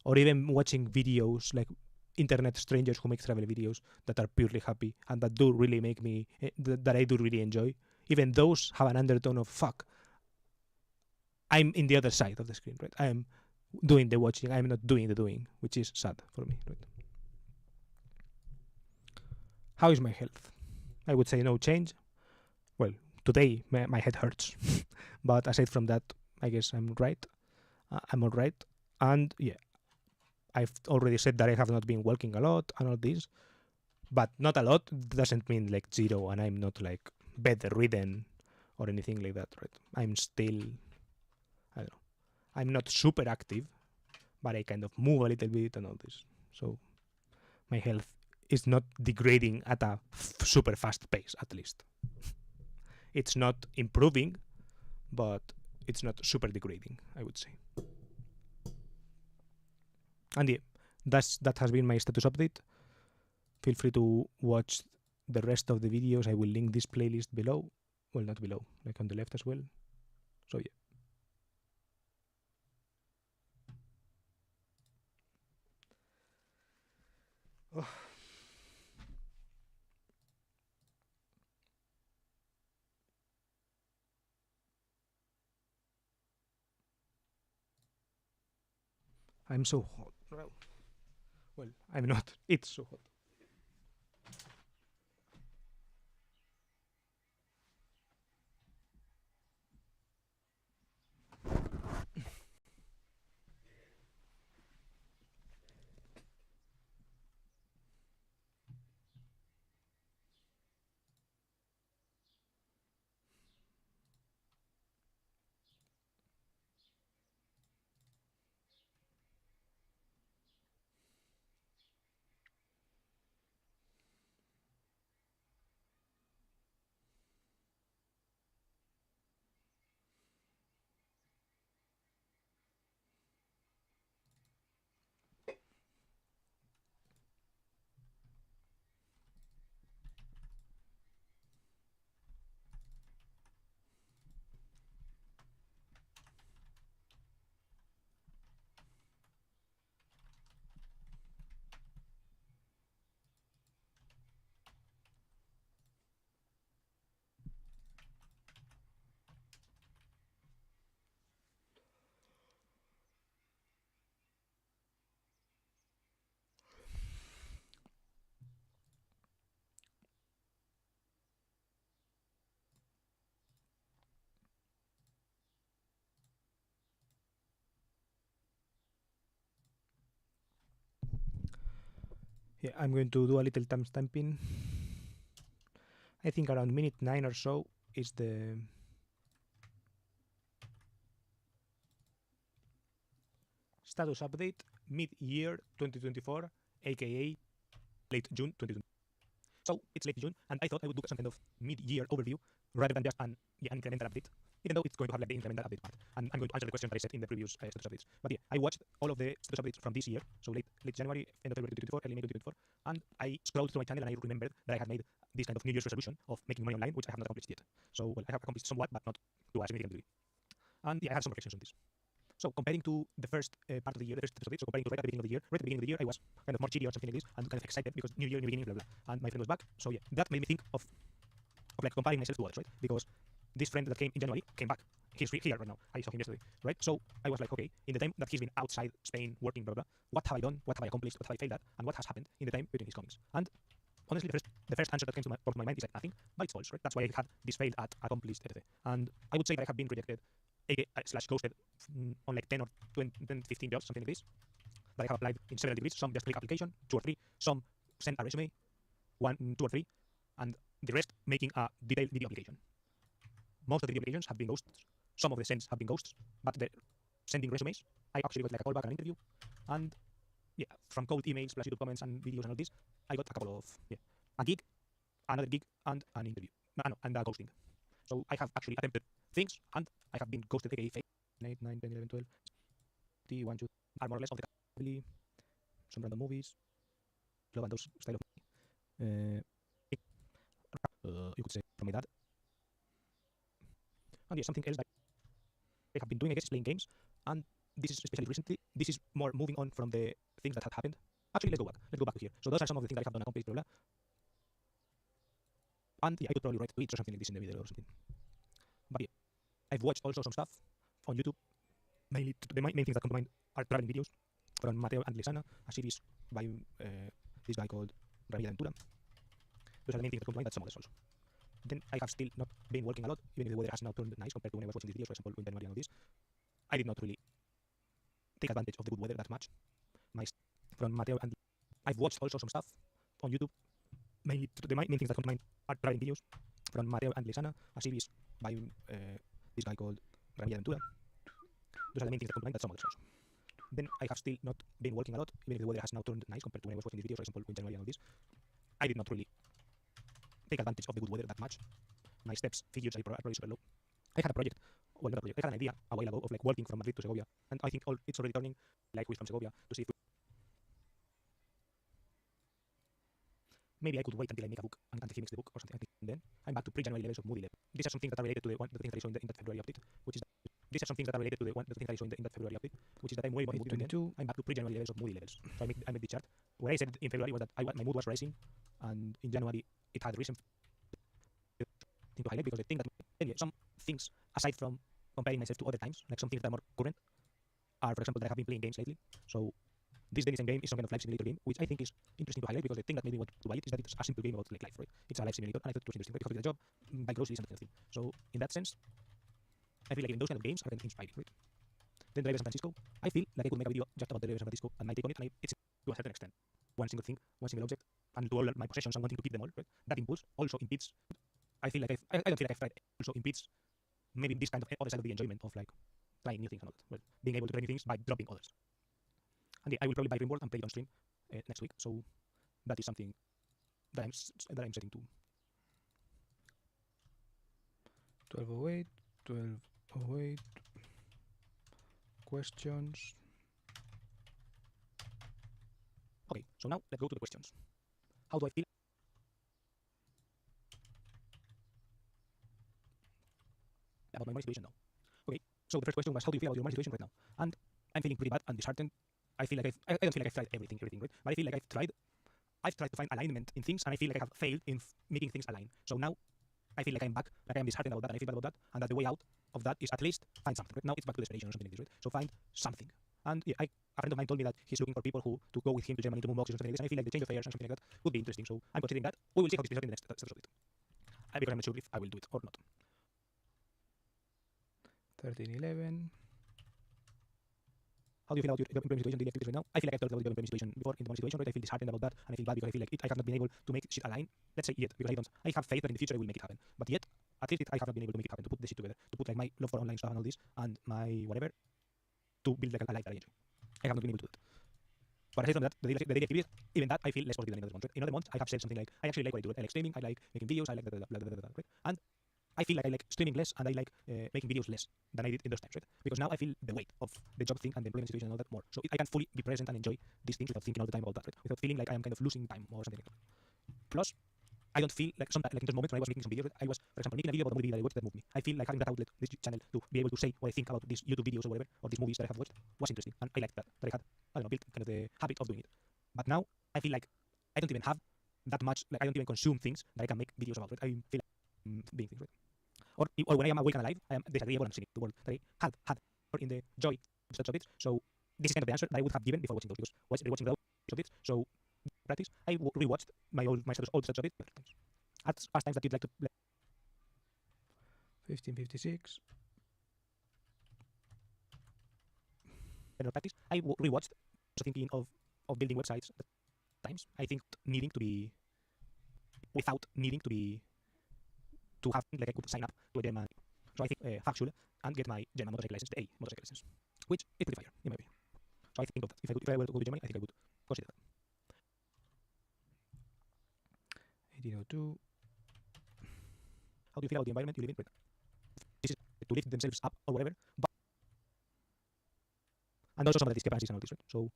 Or even watching videos like internet strangers who make travel videos that are purely happy and that do really make me that I do really enjoy. Even those have an undertone of fuck. I'm in the other side of the screen, right? I am doing the watching. I'm not doing the doing, which is sad for me. Right? How is my health? I would say no change. Well, today my head hurts, but aside from that, I guess I'm right. I'm all right. And yeah, I've already said that I have not been walking a lot and all this, but not a lot doesn't mean like zero, and I'm not like bedridden or anything like that, right? I'm still, I don't know, I'm not super active, but I kind of move a little bit and all this. So my health is not degrading at a super fast pace, at least. It's not improving, but it's not super degrading, I would say. And yeah, that has been my status update. Feel free to watch the rest of the videos. I will link this playlist below. Well, not below, like on the left as well. So yeah. Oh. I'm so hot. Well, I'm not. It's so hot. Yeah, I'm going to do a little timestamping. I think around minute 9 or so is the status update mid-year 2024, aka late June 2024. So it's late June, and I thought I would do some kind of mid-year overview rather than just an incremental update, even though it's going to have like the incremental update part. And I'm going to answer the questions that I said in the previous status updates. But yeah, I watched all of the status updates from this year, so late January, end of February 2024, early May 2024, and I scrolled through my channel and I remembered that I had made this kind of New Year's resolution of making money online, which I have not accomplished yet. So well, I have accomplished somewhat, but not to a significant degree. And yeah, I have some reflections on this. So comparing to the first part of the year, the first episode, so comparing to right at the beginning of the year, right at the beginning of the year, I was kind of more chilly or something like this, and kind of excited because new year, new beginning, blah, blah. And my friend was back. So yeah, that made me think of like comparing myself to others, right? Because this friend that came in January came back. He's here right now. I saw him yesterday, right? So I was like, okay, in the time that he's been outside Spain working, blah, blah, blah, what have I done? What have I accomplished? What have I failed at? And what has happened in the time between his comings? And honestly, the first answer that came to my mind is like nothing, but it's false, right? That's why I had this failed at accomplished, etc. And I would say that I have been rejected slash ghosted on like 10 or 20, 15 jobs, something like this. That I have applied in several degrees. Some just click application, 2 or 3. Some send a resume, 1, 2 or 3, and the rest making a detailed video application. Most of the video applications have been ghosts. Some of the sends have been ghosts, but the sending resumes, I actually got like a callback and an interview. And yeah, from cold emails plus YouTube comments and videos and all this, I got a couple of a gig, another gig, and an interview. No, and ghosting. So I have actually attempted things, and I have been ghosted, aka fake. 8, 9, 10, 11, 12, 1, 2, are more or less of the family, some random movies, love and those style of you could say from my dad. And yeah, something else that I have been doing, I guess, is playing games, and this is especially recently. This is more moving on from the things that had happened. Actually, let's go back. Let's go back to here. So those are some of the things that I have done accomplished, blah, blah. And yeah, I could probably write tweets or something like this in the video or something. But yeah, I've watched also some stuff on YouTube. Mainly, the main things that come to mind are traveling videos from Mateo and Lisana, a series by this guy called Ramil Aventura. Those are the main things that come to mind, but some others also. Then I have still not been working a lot, even if the weather has now turned nice compared to when I was watching these videos, for example, in January and all this. I did not really take advantage of the good weather that much. From Mateo and I've watched also some stuff on YouTube. Mainly, the main things that come to mind are traveling videos from Mateo and Lisana, a series by this guy called Ramil Aventura. Those are the main things that come to mind, but some others also. Then I have still not been working a lot, even if the weather has now turned nice compared to when I was watching these videos, for example, in January and all this. I did not really take advantage of the good weather that much. My steps figures are probably super low. I had a project, well, not a project, I had an idea a while ago of like walking from Madrid to Segovia, and I think it's already turning like with from Segovia to see if maybe I could wait until I make a book and finish the book or something like that. And then I'm back to pre-January levels of moody level. These are some things that are related to the things that I saw in that February update, which is these are some things that are related to the things that I saw in that February update, which is that I'm way more moody. I'm back to pre-January levels of moody levels. So I made the chart. What I said in February was that my mood was rising, and in January it had risen to highlight because the thing that some things aside from comparing myself to other times, like some things that are more current, are for example that I have been playing games lately. So this Denison game is some kind of life simulator game, which I think is interesting to highlight because the thing that made me want to buy it is that it's a simple game about like life, right? It's a life simulator, and I thought it was interesting, right? Because it's a job, buy groceries and that kind of thing. So in that sense, I feel like in those kind of games are kind of inspiring, right? Then Drive San Francisco, I feel like I could make a video just about the Drive San Francisco and my take on it, and it's to a certain extent one single thing, one single object, and to all my possessions and wanting to keep them all, right? That impulse also impedes. I feel like I don't feel like I've tried. Also impedes maybe this kind of other side of the enjoyment of like trying new things and all that, right? Being able to try new things by dropping others. And yeah, I will probably buy Rimworld and play it on stream next week. So that is something that I'm setting to. 1208, 1208. Questions. Okay, so now let's go to the questions. How do I feel about my money situation now? Okay, so the first question was, how do you feel about your money situation right now? And I'm feeling pretty bad and disheartened. I feel like I don't feel like I've tried everything, right? But I feel like I've tried to find alignment in things, and I feel like I have failed in making things align. So now I feel like I'm back, like I am disheartened about that, and I feel bad about that, and that the way out of that is at least find something. Right? Now it's back to desperation or something like this, right? So find something. And yeah, a friend of mine told me that he's looking for people to go with him to Germany to move boxes or something like this, and I feel like the change of airs and something like that would be interesting. So I'm considering that. We will see how this plays out in the next steps of it. Because I'm not sure if I will do it or not. 1311. How do you feel about your employment situation, daily activities right now? I feel like I've talked about the employment situation before in the one situation, right? I feel disheartened about that, and I feel bad because I feel like I have not been able to make shit align. Let's say yet, because I have faith that in the future I will make it happen. But yet, at least I have not been able to make it happen, to put this shit together, to put like my love for online stuff and all this, and my whatever, to build like a life that I enjoy. I have not been able to do it. But aside from that, the daily activities, even that I feel less positive than in other months. Right? In other months, I have said something like, I actually like what I do. Right? I like streaming, I like making videos, I like right? And I feel like I like streaming less and I like making videos less than I did in those times, right? Because now I feel the weight of the job thing and the employment situation and all that more. So I can fully be present and enjoy these things without thinking all the time about that, right? Without feeling like I am kind of losing time or something like that. Plus, I don't feel like sometimes, like in those moments when I was making some videos, I was, for example, making a video about a movie that I watched that moved me. I feel like having that outlet, this channel, to be able to say what I think about these YouTube videos or whatever, or these movies that I have watched, was interesting. And I liked that I had, I don't know, built kind of the habit of doing it. But now, I feel like I don't even have that much, like I don't even consume things that I can make videos about, right? I feel like being things, right? Or when I am awake and alive, I am disagreeable and seeing the world that I had in the joy such of it. So this is kind of the answer that I would have given before watching those, because rewatching those of it. So practice, I rewatched my old such of it at past times that you'd like to. 1556. Practice, I rewatched, thinking of building websites at times. I think needing to be without needing to be to have like I could sign up to a German. So I think Fachschule and get my German motorcycle license, the A motorcycle license, which is pretty fire in my opinion. So I think of that. If I were to go to Germany, I think I would consider that. 1802. How do you feel about the environment you live in right now? This is to lift themselves up or whatever, but and also some of the discrepancies and all this, right? So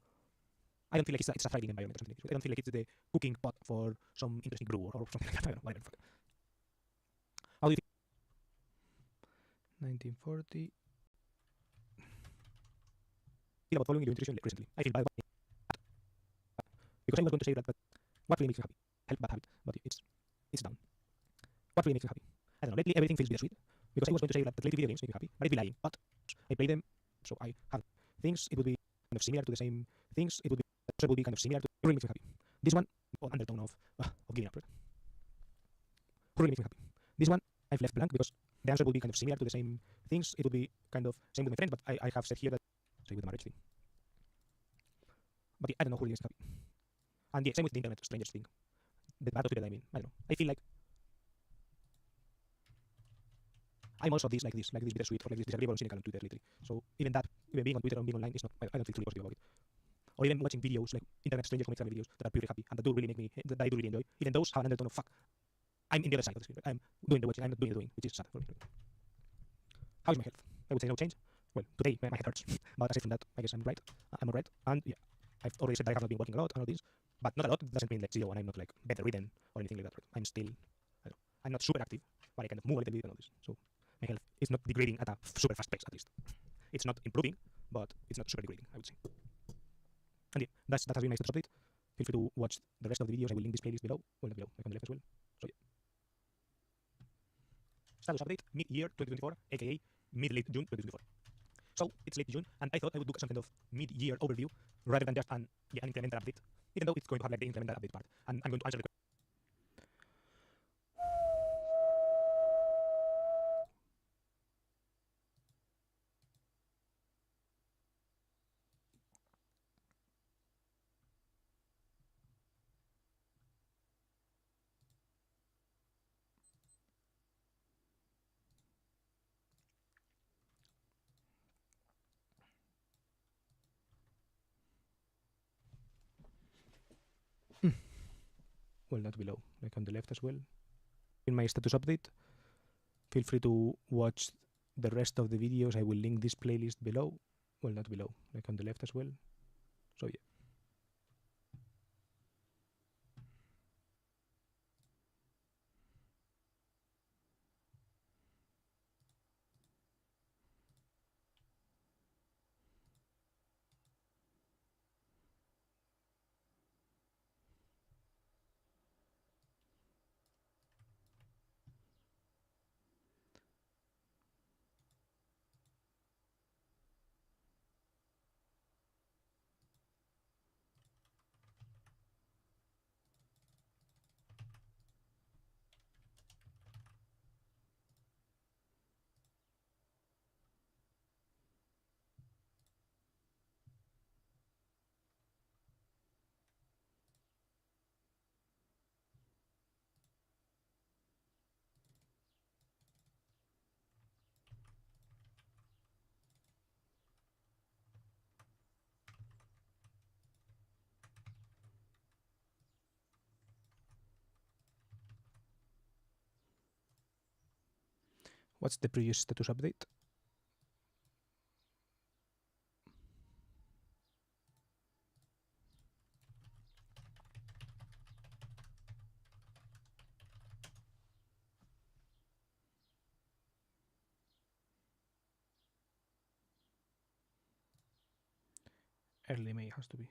I don't feel like it's a thriving environment or something like this. Right? I don't feel like it's the cooking pot for some interesting brew or something like that. I don't know, whatever. How do you feel? 1940. Feel about following your intuition recently? I feel bad because I was going to say that, but what really makes you happy? Help bad habit, but it's down. What really makes you happy? I don't know. Lately everything feels bittersweet because I was going to say that lately video games make me happy, but I'd be lying. But I play them, so I have things. It would be kind of similar to the same things. It would be kind of similar to. Who really makes me happy? This one, undertone of giving up. Right? Who really makes me happy? This one I've left blank because the answer would be kind of similar to the same things. It would be kind of same with my friends, but I have said here that same with the marriage thing. But yeah, I don't know who really makes me happy. And yeah, same with the internet strangers thing. The battle together, I mean, I don't know. I feel like I'm also this bittersweet or like this disagreeable and cynical on Twitter lately. So even being on Twitter and being online is not. I don't feel truly positive about it. or even watching videos like internet strangers who make family videos that are purely happy and that do really make me that I do really enjoy. Even those have an undertone of fuck. I'm in the other side of the screen. I'm doing the watching. I'm not doing the doing, which is sad for me. How's my health? I would say no change. Well, today my head hurts, but aside from that, I guess I'm right. I'm alright. And yeah, I've already said that I have not been working a lot and all this, but not a lot doesn't mean like zero, and I'm not like bedridden or anything like that. Right? I'm still, I don't know, I'm not super active, but I kind of move a little bit and all this. So my health is not degrading at a super fast pace, at least. It's not improving, but it's not super degrading, I would say. And yeah, that has been my status update. Feel free to watch the rest of the videos. I will link this playlist below. Well, not below, like on the left as well. So yeah. Status update, mid-year 2024, aka mid-late June 2024. So it's late June, and I thought I would do some kind of mid-year overview rather than just an incremental update, even though it's going to have like the incremental update part. And I'm going to answer the question. Well, not below, like on the left as well. In my status update, feel free to watch the rest of the videos. I will link this playlist below. Well, not below, like on the left as well. So yeah. What's the previous status update? Early May has to be.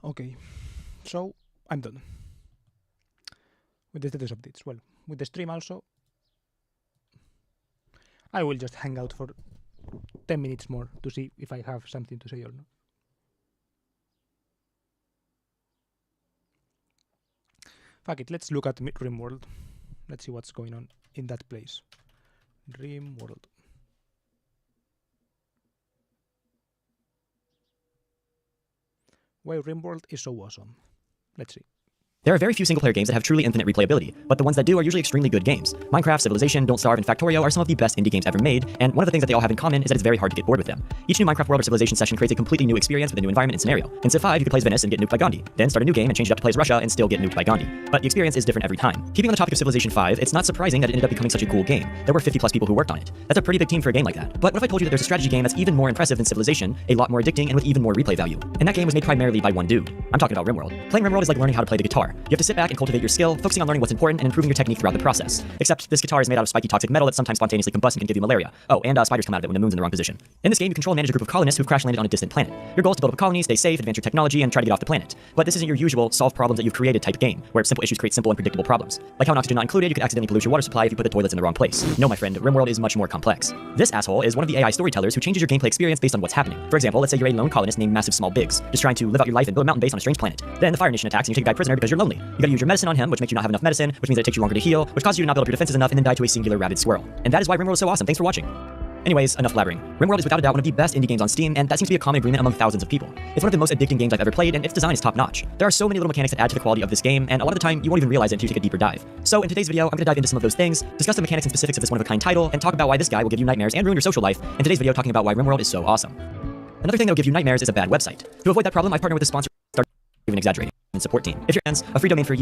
Okay, so I'm done with the status updates. Well, with the stream also, I will just hang out for 10 minutes more to see if I have something to say or not. Fuck it, let's look at RimWorld. Let's see what's going on in that place. RimWorld. Why RimWorld is so awesome. Let's see. There are very few single-player games that have truly infinite replayability, but the ones that do are usually extremely good games. Minecraft, Civilization, Don't Starve, and Factorio are some of the best indie games ever made, and one of the things that they all have in common is that it's very hard to get bored with them. Each new Minecraft world or Civilization session creates a completely new experience with a new environment and scenario. In Civ 5, you could play as Venice and get nuked by Gandhi, then start a new game and change it up to play as Russia and still get nuked by Gandhi. But the experience is different every time. Keeping on the topic of Civilization 5, it's not surprising that it ended up becoming such a cool game. There were 50+ people who worked on it. That's a pretty big team for a game like that. But what if I told you that there's a strategy game that's even more impressive than Civilization, a lot more addicting, and with even more replay value? And that game was made primarily by one dude. I'm talking about RimWorld. Playing RimWorld is like learning how to play the guitar. You have to sit back and cultivate your skill, focusing on learning what's important and improving your technique throughout the process. Except this guitar is made out of spiky toxic metal that sometimes spontaneously combusts and can give you malaria. Oh, and spiders come out of it when the moon's in the wrong position. In this game, you control and manage a group of colonists who've crash landed on a distant planet. Your goal is to build up a colony, stay safe, advance your technology, and try to get off the planet. But this isn't your usual solve problems that you've created type game, where simple issues create simple and predictable problems. Like how an oxygen not included, you could accidentally pollute your water supply if you put the toilets in the wrong place. No, my friend, RimWorld is much more complex. This asshole is one of the AI storytellers who changes your gameplay experience based on what's happening. For example, let's say you're a lone colonist named Massive Small Biggs, just trying to live out your life and build a mountain base on a strange planet. Then the Fire Nation attacks and you take a guy prisoner because you're lonely. You gotta use your medicine on him, which makes you not have enough medicine, which means that it takes you longer to heal, which causes you to not build up your defenses enough and then die to a singular rabid squirrel. And that is why RimWorld is so awesome. Thanks for watching. Anyways, enough blabbering. RimWorld is without a doubt one of the best indie games on Steam, and that seems to be a common agreement among thousands of people. It's one of the most addicting games I've ever played, and its design is top-notch. There are so many little mechanics that add to the quality of this game, and a lot of the time, you won't even realize it until you take a deeper dive. So in today's video, I'm gonna dive into some of those things, discuss the mechanics and specifics of this one-of-a-kind title, and talk about why this guy will give you nightmares and ruin your social life, in today's video talking about why RimWorld is so awesome. Another thing that will give you nightmares is a bad website. To avoid that problem, I've partnered with a sponsor, Start even exaggerating, and support team. If you're fans, a free domain for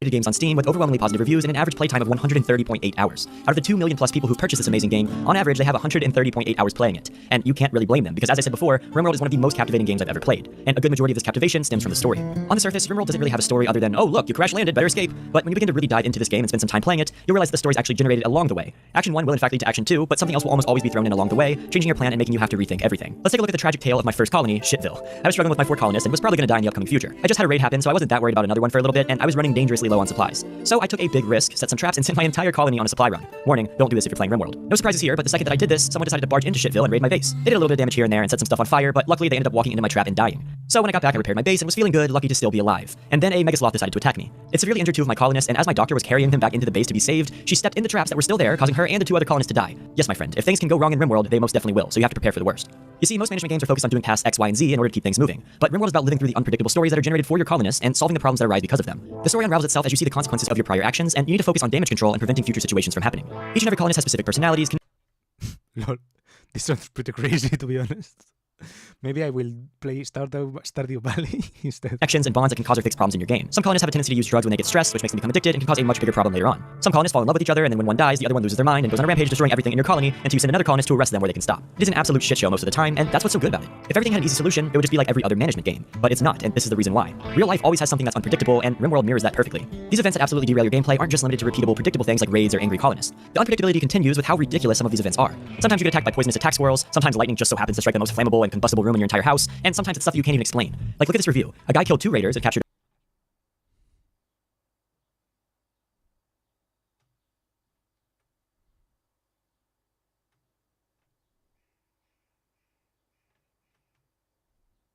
games on Steam with overwhelmingly positive reviews and an average playtime of 130.8 hours. Out of the 2 million plus people who've purchased this amazing game, on average they have 130.8 hours playing it. And you can't really blame them, because as I said before, RimWorld is one of the most captivating games I've ever played. And a good majority of this captivation stems from the story. On the surface, RimWorld doesn't really have a story other than, oh look, you crash landed, better escape. But when you begin to really dive into this game and spend some time playing it, you'll realize that the story is actually generated along the way. Action 1 will in fact lead to Action 2, but something else will almost always be thrown in along the way, changing your plan and making you have to rethink everything. Let's take a look at the tragic tale of my first colony, Shitville. I was struggling with my 4 colonists and was probably gonna die in the upcoming future. I just had a raid happen, so I wasn't that worried about another one for a little bit, and I was running dangerously low on supplies. So I took a big risk, set some traps, and sent my entire colony on a supply run. Warning, don't do this if you're playing RimWorld. No surprises here, but the second that I did this, someone decided to barge into Shitville and raid my base. They did a little bit of damage here and there and set some stuff on fire, but luckily they ended up walking into my trap and dying. So when I got back, I repaired my base and was feeling good, lucky to still be alive. And then a Megasloth decided to attack me. It severely injured 2 of my colonists, and as my doctor was carrying them back into the base to be saved, she stepped in the traps that were still there, causing her and the 2 other colonists to die. Yes, my friend, if things can go wrong in RimWorld, they most definitely will, so you have to prepare for the worst. You see, most management games are focused on doing tasks X, Y, and Z in order to keep things moving. But RimWorld is about living through the unpredictable stories that are generated for your colonists and solving the problems that arise because of them. The story unravels itself as you see the consequences of your prior actions, and you need to focus on damage control and preventing future situations from happening. Each and every colonist has specific personalities. Lol, this sounds pretty crazy to be honest. Maybe I will play Stardew Valley instead. Actions and bonds that can cause or fix problems in your game. Some colonists have a tendency to use drugs when they get stressed, which makes them become addicted and can cause a much bigger problem later on. Some colonists fall in love with each other, and then when one dies, the other one loses their mind and goes on a rampage destroying everything in your colony until you send another colonist to arrest them where they can stop. It is an absolute shit show most of the time, and that's what's so good about it. If everything had an easy solution, it would just be like every other management game. But it's not, and this is the reason why. Real life always has something that's unpredictable, and RimWorld mirrors that perfectly. These events that absolutely derail your gameplay aren't just limited to repeatable, predictable things like raids or angry colonists. The unpredictability continues with how ridiculous some of these events are. Sometimes you get attacked by poisonous attack squirrels, sometimes lightning just so happens to strike the most flammable and combustible room in your entire house, and sometimes it's stuff you can't even explain. Like, look at this review. A guy killed 2 raiders and captured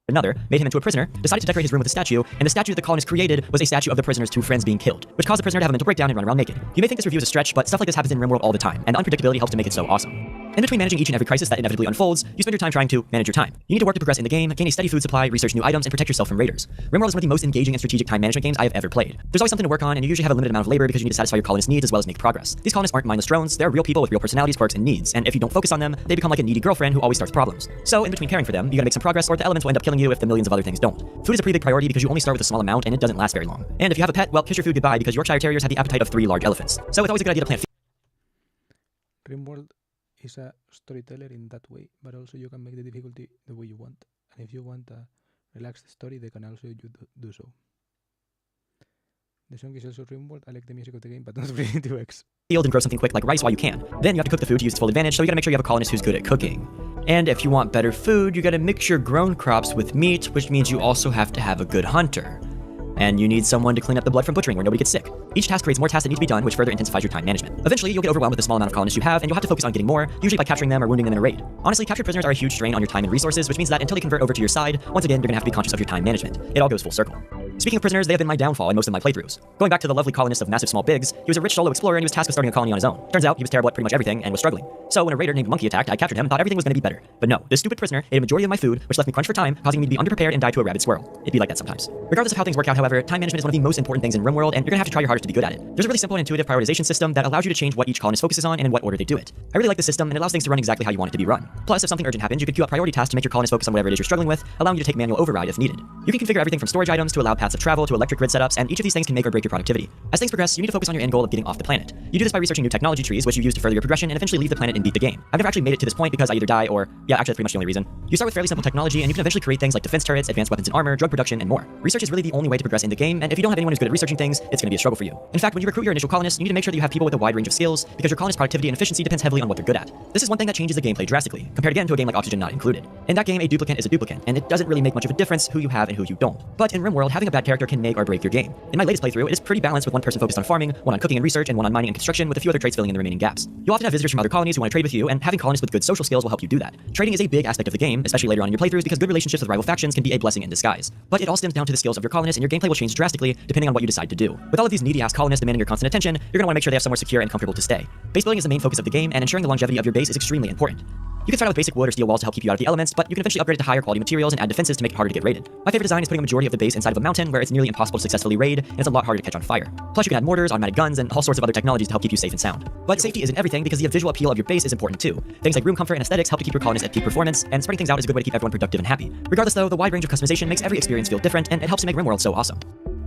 another, made him into a prisoner, decided to decorate his room with a statue, and the statue that the colonists created was a statue of the prisoner's 2 friends being killed, which caused the prisoner to have a mental breakdown and run around naked. You may think this review is a stretch, but stuff like this happens in RimWorld all the time, and the unpredictability helps to make it so awesome. In between managing each and every crisis that inevitably unfolds, you spend your time trying to manage your time. You need to work to progress in the game, gain a steady food supply, research new items, and protect yourself from raiders. RimWorld is one of the most engaging and strategic time management games I have ever played. There's always something to work on, and you usually have a limited amount of labor because you need to satisfy your colonists' needs as well as make progress. These colonists aren't mindless drones, they're real people with real personalities, quirks, and needs, and if you don't focus on them, they become like a needy girlfriend who always starts problems. So in between caring for them, you gotta make some progress or the elements will end up killing you if the millions of other things don't. Food is a pretty big priority because you only start with a small amount and it doesn't last very long. And if you have a pet, well, kiss your food goodbye because Yorkshire Terriers have the appetite of 3 large elephants. So it's always a good idea to plant RimWorld is a storyteller in that way, but also you can make the difficulty the way you want. And if you want a relaxed story, they can also do so. The song is also RimWorld. I like the music of the game, but not really to X. Field and grow something quick like rice while you can. Then you have to cook the food to use its full advantage, so you gotta make sure you have a colonist who's good at cooking. And if you want better food, you gotta mix your grown crops with meat, which means you also have to have a good hunter. And you need someone to clean up the blood from butchering where nobody gets sick. Each task creates more tasks that need to be done, which further intensifies your time management. Eventually, you'll get overwhelmed with the small amount of colonists you have, and you'll have to focus on getting more, usually by capturing them or wounding them in a raid. Honestly, captured prisoners are a huge strain on your time and resources, which means that until they convert over to your side, once again, you're gonna have to be conscious of your time management. It all goes full circle. Speaking of prisoners, they have been my downfall in most of my playthroughs. Going back to the lovely colonist of Massive Small Biggs, he was a rich solo explorer and he was tasked with starting a colony on his own. Turns out, he was terrible at pretty much everything and was struggling. So when a raider named Monkey attacked, I captured him and thought everything was going to be better. But no, this stupid prisoner ate a majority of my food, which left me crunched for time, causing me to be underprepared and die to a rabid squirrel. It'd be like that sometimes. Regardless of how things work out, however, time management is one of the most important things in RimWorld, and you're gonna have to try your hardest to be good at it. There's a really simple and intuitive prioritization system that allows you to change what each colonist focuses on and in what order they do it. I really like the system, and it allows things to run exactly how you want it to be run. Plus, if something urgent happens, you can queue up priority tasks to make your colonist focus on whatever it is you're struggling with, allowing you to take manual override if needed. You can configure everything from storage items to allowed paths of travel to electric grid setups, and each of these things can make or break your productivity. As things progress, you need to focus on your end goal of getting off the planet. You do this by researching new technology trees, which you use to further your progression and eventually leave the planet and beat the game. I've never actually made it to this point because I either die or, yeah, actually that's pretty much the only reason. You start with fairly simple technology, and you can eventually create things like defense turrets, advanced weapons and armor, drug production, and more. Research is really the only way to progress in the game, and if you don't have anyone who's good at researching things, it's going to be a struggle for you. In fact, when you recruit your initial colonists, you need to make sure that you have people with a wide range of skills, because your colonist productivity and efficiency depends heavily on what they're good at. This is one thing that changes the gameplay drastically, compared again to a game like Oxygen Not Included. In that game, a duplicant is a duplicant, and it doesn't really make much of a difference who you have and who you don't. But in RimWorld, having a bad character can make or break your game. In my latest playthrough, it is pretty balanced with one person focused on farming, one on cooking and research, and one on mining and construction, with a few other traits filling in the remaining gaps. You'll often have visitors from other colonies who want to trade with you, and having colonists with good social skills will help you do that. Trading is a big aspect of the game, especially later on in your playthroughs, because good relationships with rival factions can be a blessing in disguise. But it all stems down to the skills of your colonists, and your gameplay will change drastically depending on what you decide to do. With all of these needy-ass colonists demanding your constant attention, you're going to want to make sure they have somewhere secure and comfortable to stay. Base building is the main focus of the game, and ensuring the longevity of your base is extremely important. You can start out with basic wood or steel walls to help keep you out of the elements, but you can eventually upgrade it to higher quality materials and add defenses to make it harder to get raided. My favorite design is putting a majority of the base inside of a mountain where it's nearly impossible to successfully raid, and it's a lot harder to catch on fire. Plus, you can add mortars, automatic guns, and all sorts of other technologies to help keep you safe and sound. But safety isn't everything, because the visual appeal of your base is important too. Things like room comfort and aesthetics help to keep your colonists at peak performance, and spreading things out is a good way to keep everyone productive and happy. Regardless though, the wide range of customization makes every experience feel different, and it helps to make RimWorld so awesome.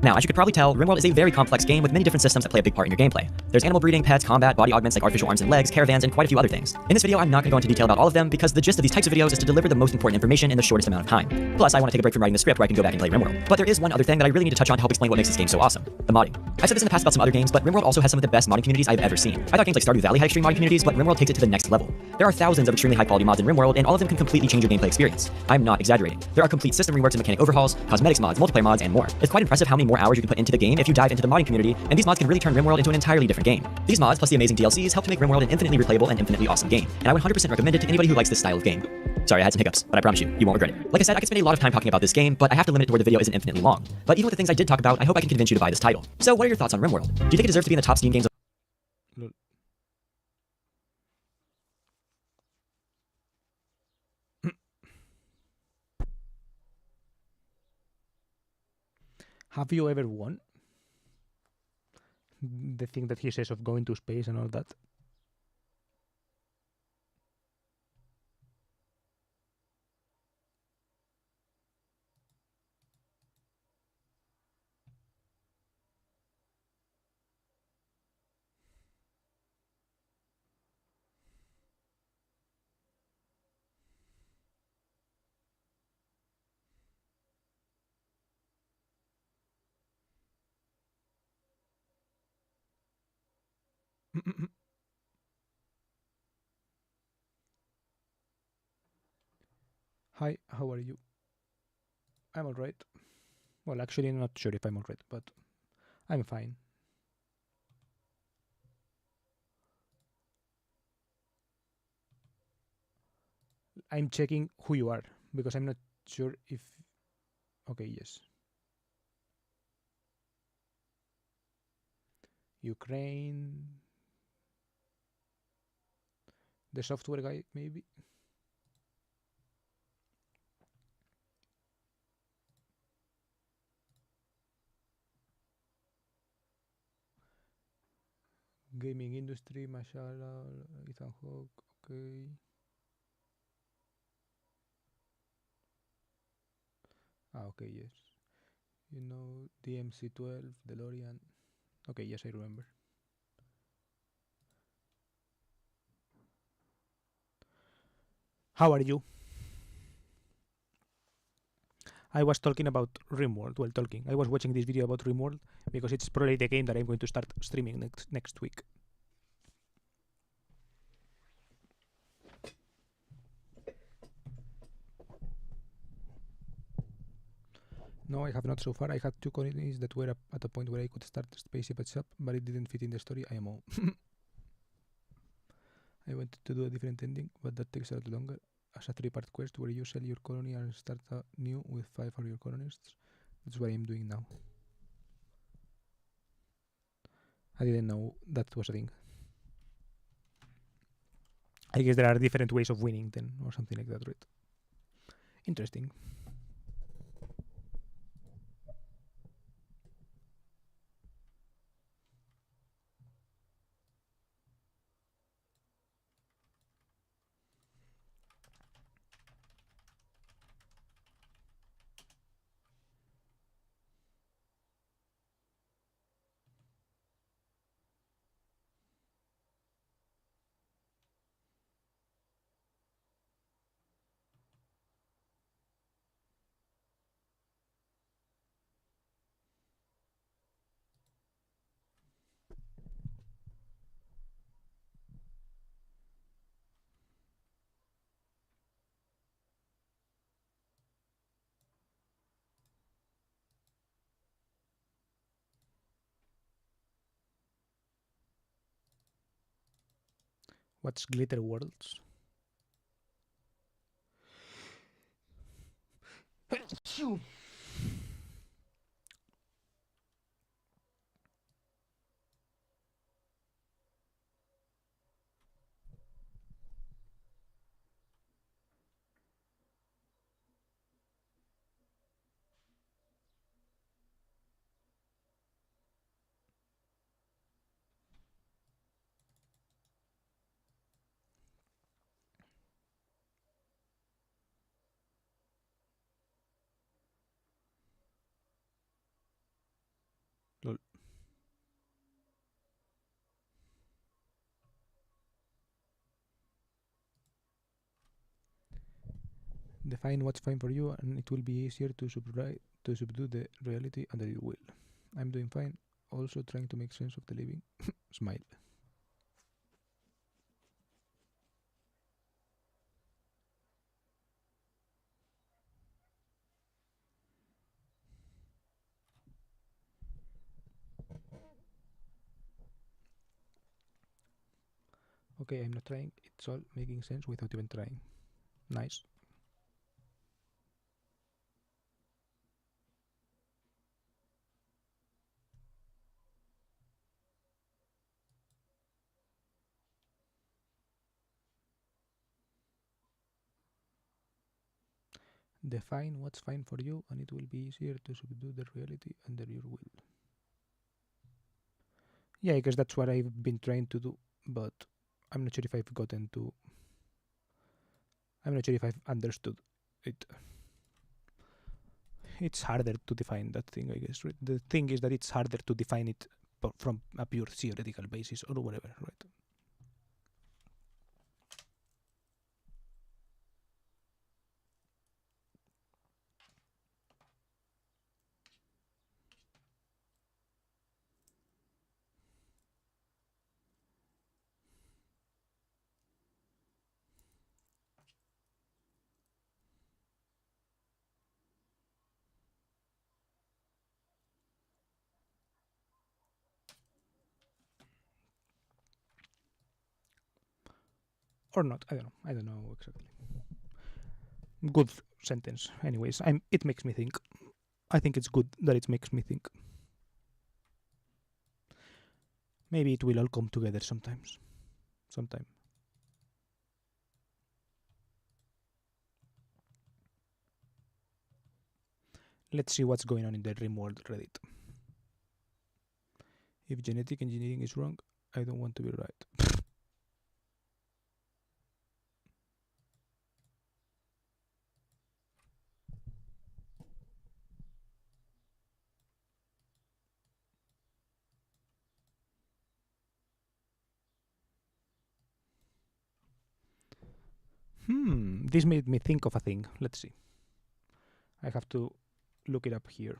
Now, as you could probably tell, RimWorld is a very complex game with many different systems that play a big part in your gameplay. There's animal breeding, pets, combat, body augments like artificial arms and legs, caravans, and quite a few other things. In this video, I'm not going to go into detail about all of them because the gist of these types of videos is to deliver the most important information in the shortest amount of time. Plus, I want to take a break from writing the script where I can go back and play RimWorld. But there is one other thing that I really need to touch on to help explain what makes this game so awesome: the modding. I've said this in the past about some other games, but RimWorld also has some of the best modding communities I've ever seen. I thought games like Stardew Valley had extreme modding communities, but RimWorld takes it to the next level. There are thousands of extremely high-quality mods in RimWorld, and all of them can completely change your gameplay experience. I'm not exaggerating. There are complete system reworks and mechanic overhauls, cosmetics mods, multiplayer mods, and more. It's quite impressive how many more hours you can put into the game if you dive into the modding community, and these mods can really turn RimWorld into an entirely different game. These mods, plus the amazing DLCs, help to make RimWorld an infinitely replayable and infinitely awesome game, and I would 100% recommend it to anybody who likes this style of game. Sorry, I had some hiccups, but I promise you, you won't regret it. Like I said, I could spend a lot of time talking about this game, but I have to limit it to where the video isn't infinitely long. But even with the things I did talk about, I hope I can convince you to buy this title. So what are your thoughts on RimWorld? Do you think it deserves to be in the top Steam games of Lol. Have you ever won? The thing that he says of going to space and all that. Hi, how are you? I'm alright. Well, actually, I'm not sure if I'm alright, but I'm fine. I'm checking who you are because I'm not sure if. Okay, yes. Ukraine. The software guy, maybe. Gaming industry, mashallah, Ethan Hawke, okay. Okay, yes. You know, DMC-12, DeLorean. Okay, yes, I remember. How are you? I was talking about RimWorld. Well, I was watching this video about RimWorld because it's probably the game that I'm going to start streaming next week. No, I have not so far. I had 2 colonies that were at a point where I could start the spaceship at shop, but it didn't fit in the story IMO. I wanted to do a different ending, but that takes a lot longer. As a 3-part quest where you sell your colony and start new with 5 of your colonists. That's what I'm doing now. I didn't know that was a thing. I guess there are different ways of winning then, or something like that, right? Interesting. What's Glitter Worlds? Lol. Define what's fine for you, and it will be easier to subdue the reality under your will. I'm doing fine. Also trying to make sense of the living. Smile. Okay, I'm not trying. It's all making sense without even trying. Nice. Define what's fine for you, and it will be easier to subdue the reality under your will. Yeah, I guess that's what I've been trying to do, but I'm not sure if I've gotten to. I'm not sure if I've understood it. It's harder to define that thing, I guess, right? The thing is that it's harder to define it from a pure theoretical basis or whatever, right? Or not. I don't know. I don't know exactly. Good sentence. Anyways, it makes me think. I think it's good that it makes me think. Maybe it will all come together sometimes. Sometime. Let's see what's going on in the Rimworld Reddit. If genetic engineering is wrong, I don't want to be right. This made me think of a thing. Let's see. I have to look it up here.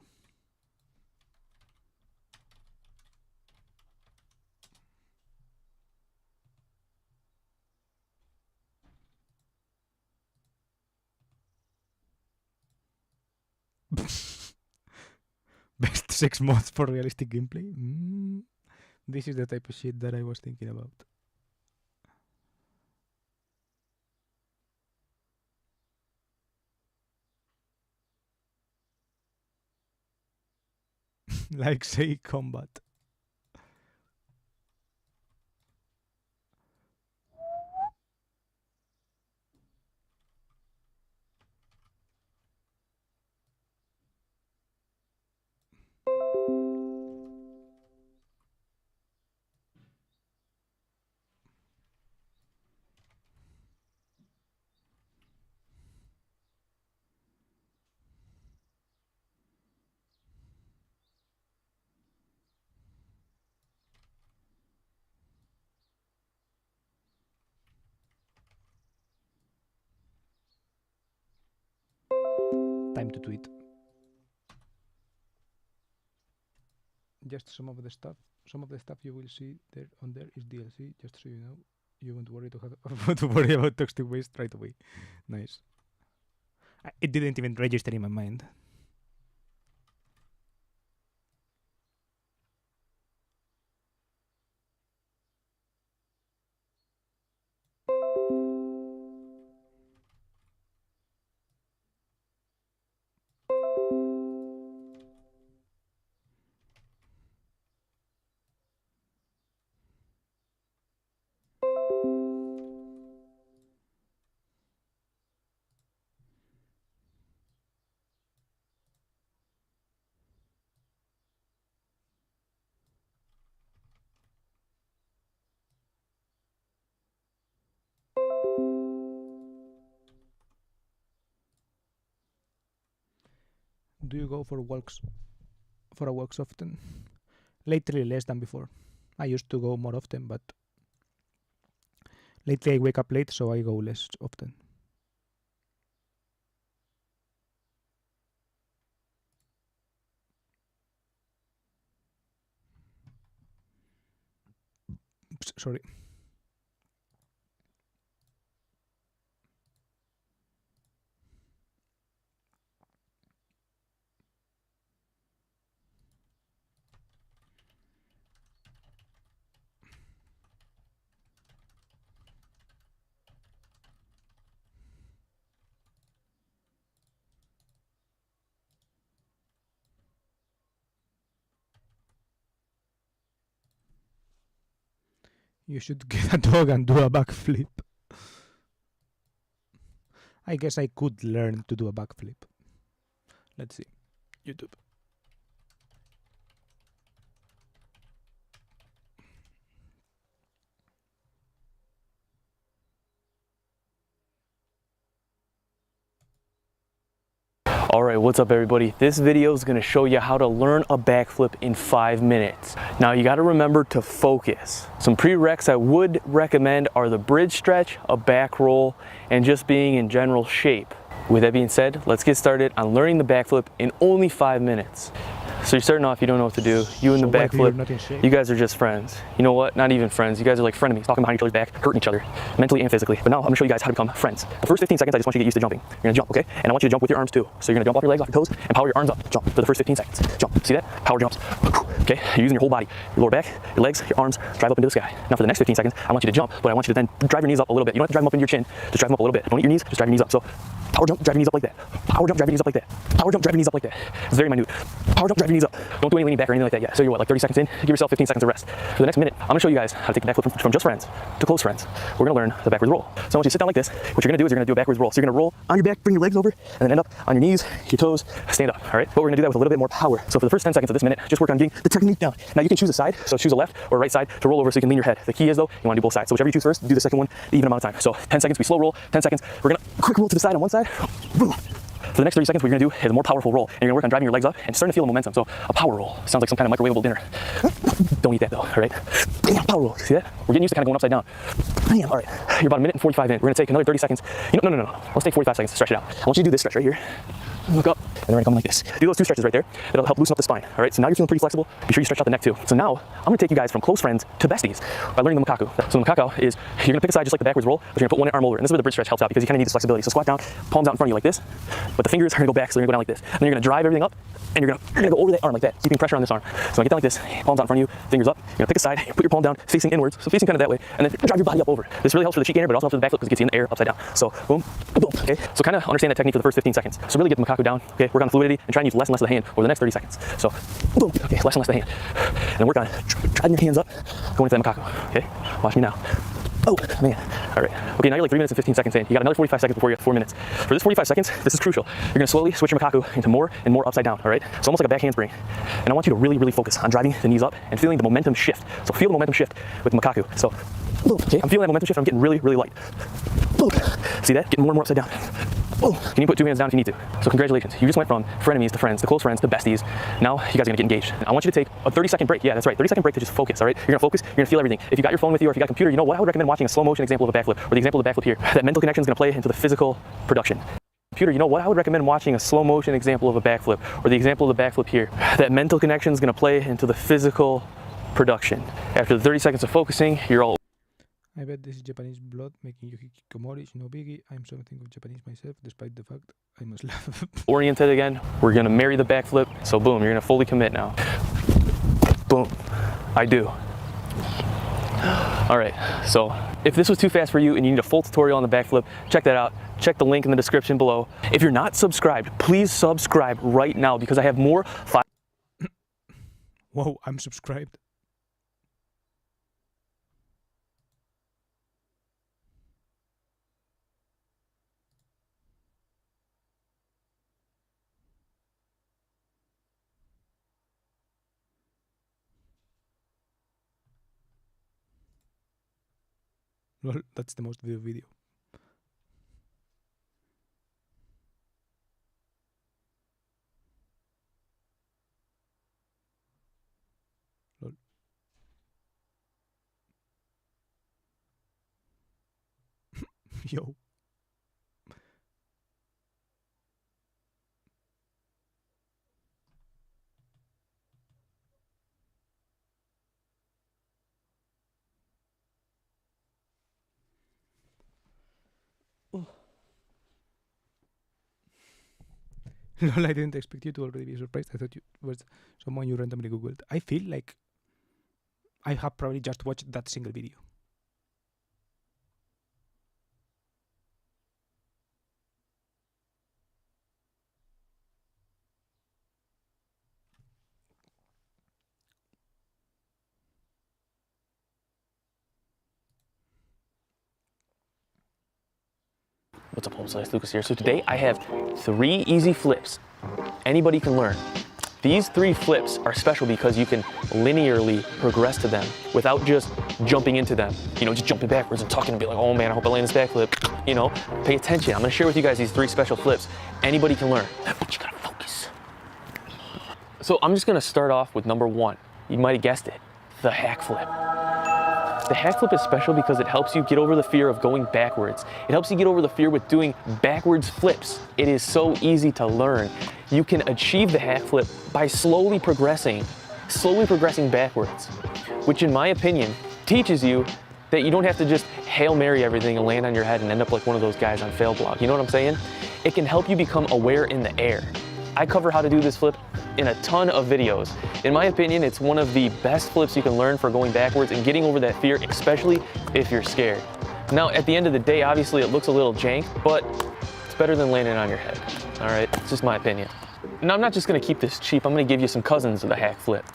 Best sex mods for realistic gameplay? This is the type of shit that I was thinking about. like say combat. Time to tweet. Just some of the stuff you will see there on there is DLC, just so you know. You won't worry to worry about toxic waste right away. Nice. It didn't even register in my mind. Do you go for walks often? Lately less than before. I used to go more often, but lately I wake up late, so I go less often. Sorry. You should get a dog and do a backflip. I guess I could learn to do a backflip. Let's see. YouTube. Alright, what's up everybody? This video is going to show you how to learn a backflip in 5 minutes. Now you got to remember to focus. Some prereqs I would recommend are the bridge stretch, a back roll, and just being in general shape. With that being said, let's get started on learning the backflip in only 5 minutes. So you're starting off, you don't know what to do. You and the backflip, you guys are just friends. You know what? Not even friends. You guys are like frenemies, talking behind each other's back, hurting each other, mentally and physically. But now I'm gonna show you guys how to become friends. The first 15 seconds, I just want you to get used to jumping. You're gonna jump, okay? And I want you to jump with your arms too. So you're gonna jump off your legs, off your toes, and power your arms up. Jump for the first 15 seconds. Jump. See that? Power jumps. Okay? You're using your whole body. Your lower back, your legs, your arms, drive up into the sky. Now for the next 15 seconds, I want you to jump, but I want you to then drive your knees up a little bit. You don't have to drive them up into your chin. Just drive them up a little bit. Don't eat your knees, just drive your knees up. So power jump, drive your knees up like that. Power jump, drive your knees up like that. Power jump, drive your knees up like that. It's very minute. Power jump, drive your knees up. Don't do any leaning back or anything like that yet. So you're what, like 30 seconds in? Give yourself 15 seconds of rest. For the next minute, I'm gonna show you guys how to take the backflip from just friends to close friends. We're gonna learn the backwards roll. So once you sit down like this, what you're gonna do is you're gonna do a backwards roll. So you're gonna roll on your back, bring your legs over, and then end up on your knees, your toes, stand up, all right? But we're gonna do that with a little bit more power. So for the first 10 seconds of this minute, just work on getting the technique down. Now you can choose a side, so choose a left or right side to roll over so you can lean your head. The key is though, you wanna do both sides. So whichever you choose first, do the second one the even amount of time. So 10 seconds, we slow roll, 10 seconds, we're gonna quick roll to the side on one side. For the next 30 seconds, what you're gonna do is a more powerful roll. And you're gonna work on driving your legs up and starting to feel the momentum. So a power roll sounds like some kind of microwavable dinner. Don't eat that though, all right? Power roll, see that? We're getting used to kind of going upside down. All right, you're about a minute and 45 in. We're gonna take another 30 seconds. No. Let's take 45 seconds to stretch it out. I want you to do this stretch right here. Look up, and then we're gonna come like this. Do those two stretches right there. It'll help loosen up the spine, all right? So now you're feeling pretty flexible. Be sure you stretch out the neck too. So now, I'm gonna take you guys from close friends to besties by learning the Makaku. So the Makaku is, you're gonna pick a side just like the backwards roll, but you're gonna put one arm over. And this is where the bridge stretch helps out because you kinda need this flexibility. So squat down, palms out in front of you like this, but the fingers are gonna go back, so you're gonna go down like this. And then you're gonna drive everything up, and you're gonna go over that arm like that, keeping pressure on this arm. So get down like this, palms out in front of you, fingers up. You're gonna pick a side, put your palm down, facing inwards, so facing kind of that way, and then drive your body up over. This really helps for the cheek gainer, but also helps for the backflip because it gets you in the air upside down. So boom, boom, okay? So kind of understand that technique for the first 15 seconds. So really get the Makaku down, okay? work on fluidity, and try and use less and less of the hand over the next 30 seconds. So, boom, okay, less and less of the hand. And then work on driving your hands up, going into that Makaku, okay? Watch me now. Oh, man. All right. Okay, now you're like 3 minutes and 15 seconds in. You got another 45 seconds before you have 4 minutes. For this 45 seconds, this is crucial. You're gonna slowly switch your Makaku into more and more upside down, all right? It's almost like a back handspring. And I want you to really, really focus on driving the knees up and feeling the momentum shift. So feel the momentum shift with the Makaku. So, boom, okay, I'm feeling that momentum shift. I'm getting really, really light. Boom. See that? Getting more and more upside down. Boom. Can you put 2 hands down if you need to? So congratulations. You just went from frenemies to friends, to close friends, to besties. Now you guys are gonna get engaged. I want you to take a 30-second break. Yeah, that's right. 30-second break to just focus, all right? You're gonna focus, you're gonna feel everything. If you got your phone with you or if you got a computer, you know what? I would recommend watching a slow motion example of a backflip or the example of the backflip here. That mental connection is gonna play into the physical production. Computer, you know what? I would recommend watching a slow motion example of a backflip or the example of the backflip here. That mental connection is gonna play into the physical production. After the 30 seconds of focusing, you're all I bet this is Japanese blood making you hikikomori, no biggie. I'm something of Japanese myself, despite the fact I must laugh. oriented again. We're gonna marry the backflip. So boom, you're gonna fully commit now. Boom, I do. All right, so if this was too fast for you and you need a full tutorial on the backflip, check that out. Check the link in the description below. If you're not subscribed, please subscribe right now because I have more. Whoa, I'm subscribed. Lol, that's the most viewed video. Lol. Yo. Lol, I didn't expect you to already be surprised. I thought you was someone you randomly googled. I feel like I have probably just watched that single video. What's up, Homeslice? Lucas here. So today I have 3 easy flips anybody can learn. These 3 flips are special because you can linearly progress to them without just jumping into them. You know, just jumping backwards and talking and be like, oh man, I hope I land this backflip. You know, pay attention. I'm gonna share with you guys these 3 special flips anybody can learn. But you gotta focus. So I'm just gonna start off with number 1. You might have guessed it, the hack flip. The hack flip is special because it helps you get over the fear of going backwards. It helps you get over the fear with doing backwards flips. It is so easy to learn. You can achieve the hack flip by slowly progressing backwards, which in my opinion teaches you that you don't have to just Hail Mary everything and land on your head and end up like one of those guys on Failblog. You know what I'm saying? It can help you become aware in the air. I cover how to do this flip in a ton of videos. In my opinion, it's one of the best flips you can learn for going backwards and getting over that fear, especially if you're scared. Now, at the end of the day, obviously it looks a little jank, but it's better than landing on your head. All right, it's just my opinion. Now, I'm not just gonna keep this cheap, I'm gonna give you some cousins of the hack flip.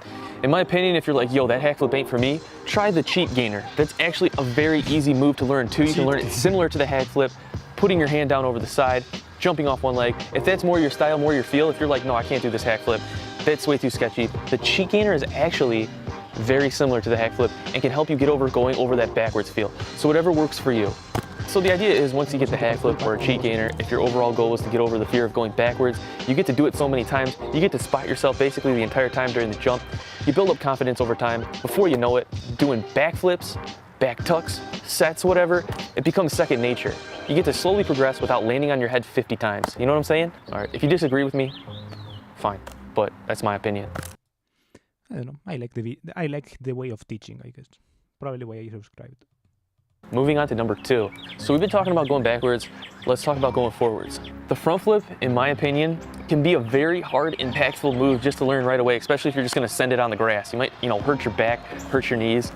In my opinion, if you're like, yo, that hack flip ain't for me, try the cheat gainer. That's actually a very easy move to learn too. You can learn it similar to the hack flip, putting your hand down over the side, jumping off one leg. If that's more your style, more your feel, if you're like, no, I can't do this hack flip, that's way too sketchy. The cheat gainer is actually very similar to the hack flip and can help you get over going over that backwards feel. So whatever works for you. So the idea is once you get the hack flip or a cheat gainer, if your overall goal is to get over the fear of going backwards, you get to do it so many times, you get to spot yourself basically the entire time during the jump. You build up confidence over time. Before you know it, doing backflips, back tucks, sets, whatever, it becomes second nature. You get to slowly progress without landing on your head 50 times. You know what I'm saying? All right, if you disagree with me, fine, but that's my opinion. I don't know. I like the way of teaching, I guess. Probably why I subscribed. Moving on to number 2. So we've been talking about going backwards, let's talk about going forwards. The front flip, in my opinion, can be a very hard, impactful move just to learn right away, especially if you're just gonna send it on the grass. You might, hurt your back, hurt your knees.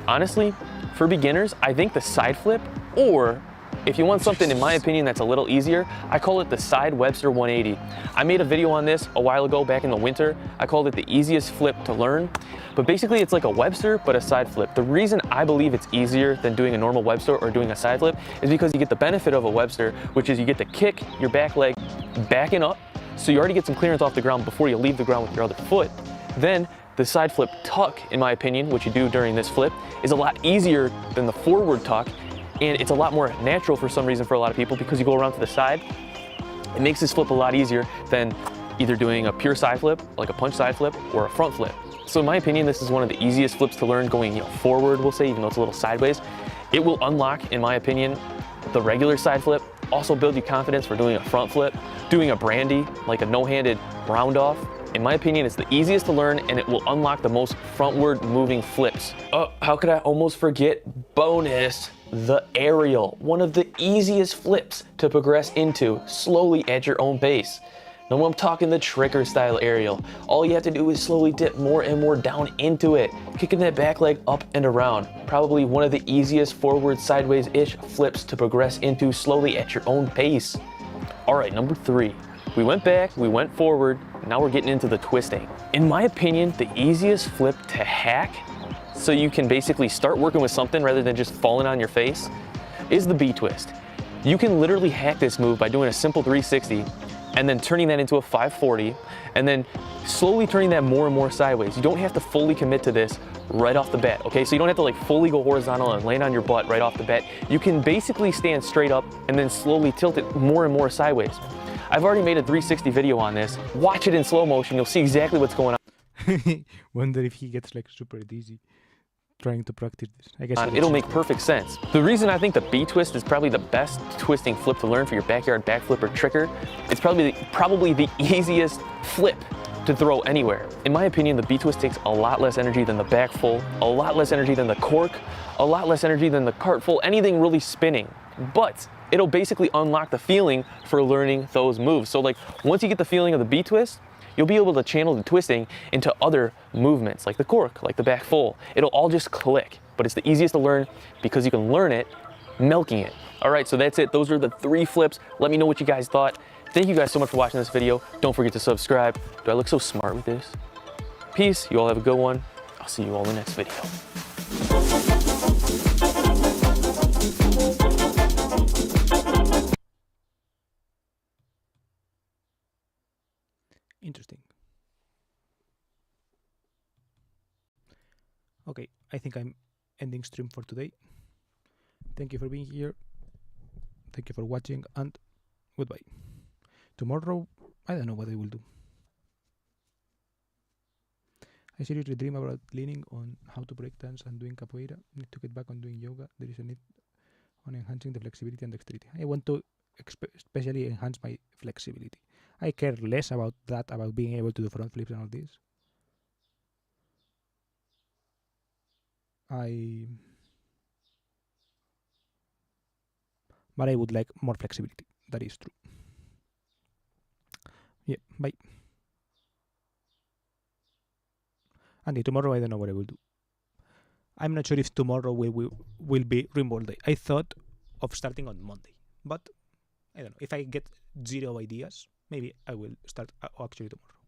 Honestly, for beginners, I think the side flip or If you want something, in my opinion, that's a little easier, I call it the side Webster 180. I made a video on this a while ago back in the winter. I called it the easiest flip to learn. But basically it's like a Webster, but a side flip. The reason I believe it's easier than doing a normal Webster or doing a side flip is because you get the benefit of a Webster, which is you get to kick your back leg backing up. So you already get some clearance off the ground before you leave the ground with your other foot. Then the side flip tuck, in my opinion, which you do during this flip, is a lot easier than the forward tuck. And it's a lot more natural for some reason for a lot of people because you go around to the side. It makes this flip a lot easier than either doing a pure side flip, like a punch side flip, or a front flip. So in my opinion, this is one of the easiest flips to learn going forward, we'll say, even though it's a little sideways. It will unlock, in my opinion, the regular side flip, also build you confidence for doing a front flip, doing a brandy, like a no-handed round off. In my opinion, it's the easiest to learn and it will unlock the most frontward moving flips. Oh, how could I almost forget bonus? The aerial, one of the easiest flips to progress into slowly at your own pace. Now I'm talking the trigger style aerial. All you have to do is slowly dip more and more down into it, kicking that back leg up and around. Probably one of the easiest forward sideways-ish flips to progress into slowly at your own pace. All right, number 3. We went back, we went forward, now we're getting into the twisting. In my opinion, the easiest flip to hack, so you can basically start working with something rather than just falling on your face, is the B-twist. You can literally hack this move by doing a simple 360 and then turning that into a 540 and then slowly turning that more and more sideways. You don't have to fully commit to this right off the bat, okay? So you don't have to like fully go horizontal and land on your butt right off the bat. You can basically stand straight up and then slowly tilt it more and more sideways. I've already made a 360 video on this. Watch it in slow motion, you'll see exactly what's going on. Wonder if he gets like super dizzy trying to practice this. I guess It'll make perfect sense. The reason I think the B-twist is probably the best twisting flip to learn for your backyard backflip or trigger, it's probably the easiest flip to throw anywhere. In my opinion, the B-twist takes a lot less energy than the back full, a lot less energy than the cork, a lot less energy than the cart full, anything really spinning. But it'll basically unlock the feeling for learning those moves. So like once you get the feeling of the B-twist, you'll be able to channel the twisting into other movements like the cork, like the back full. It'll all just click, but it's the easiest to learn because you can learn it milking it. All right, so that's it. Those are the 3 flips. Let me know what you guys thought. Thank you guys so much for watching this video. Don't forget to subscribe. Do I look so smart with this? Peace. You all have a good one. I'll see you all in the next video. Interesting. Okay, I think I'm ending stream for today. Thank you for being here. Thank you for watching and goodbye. Tomorrow, I don't know what I will do. I seriously dream about leaning on how to break dance and doing capoeira. Need to get back on doing yoga. There is a need on enhancing the flexibility and dexterity. I want to especially enhance my flexibility. I care less about that, about being able to do front flips and all this. But I would like more flexibility. That is true. Yeah, bye. And tomorrow I don't know what I will do. I'm not sure if tomorrow will be Rimworld Day. I thought of starting on Monday, but I don't know. If I get 0 ideas, maybe I will start actually tomorrow.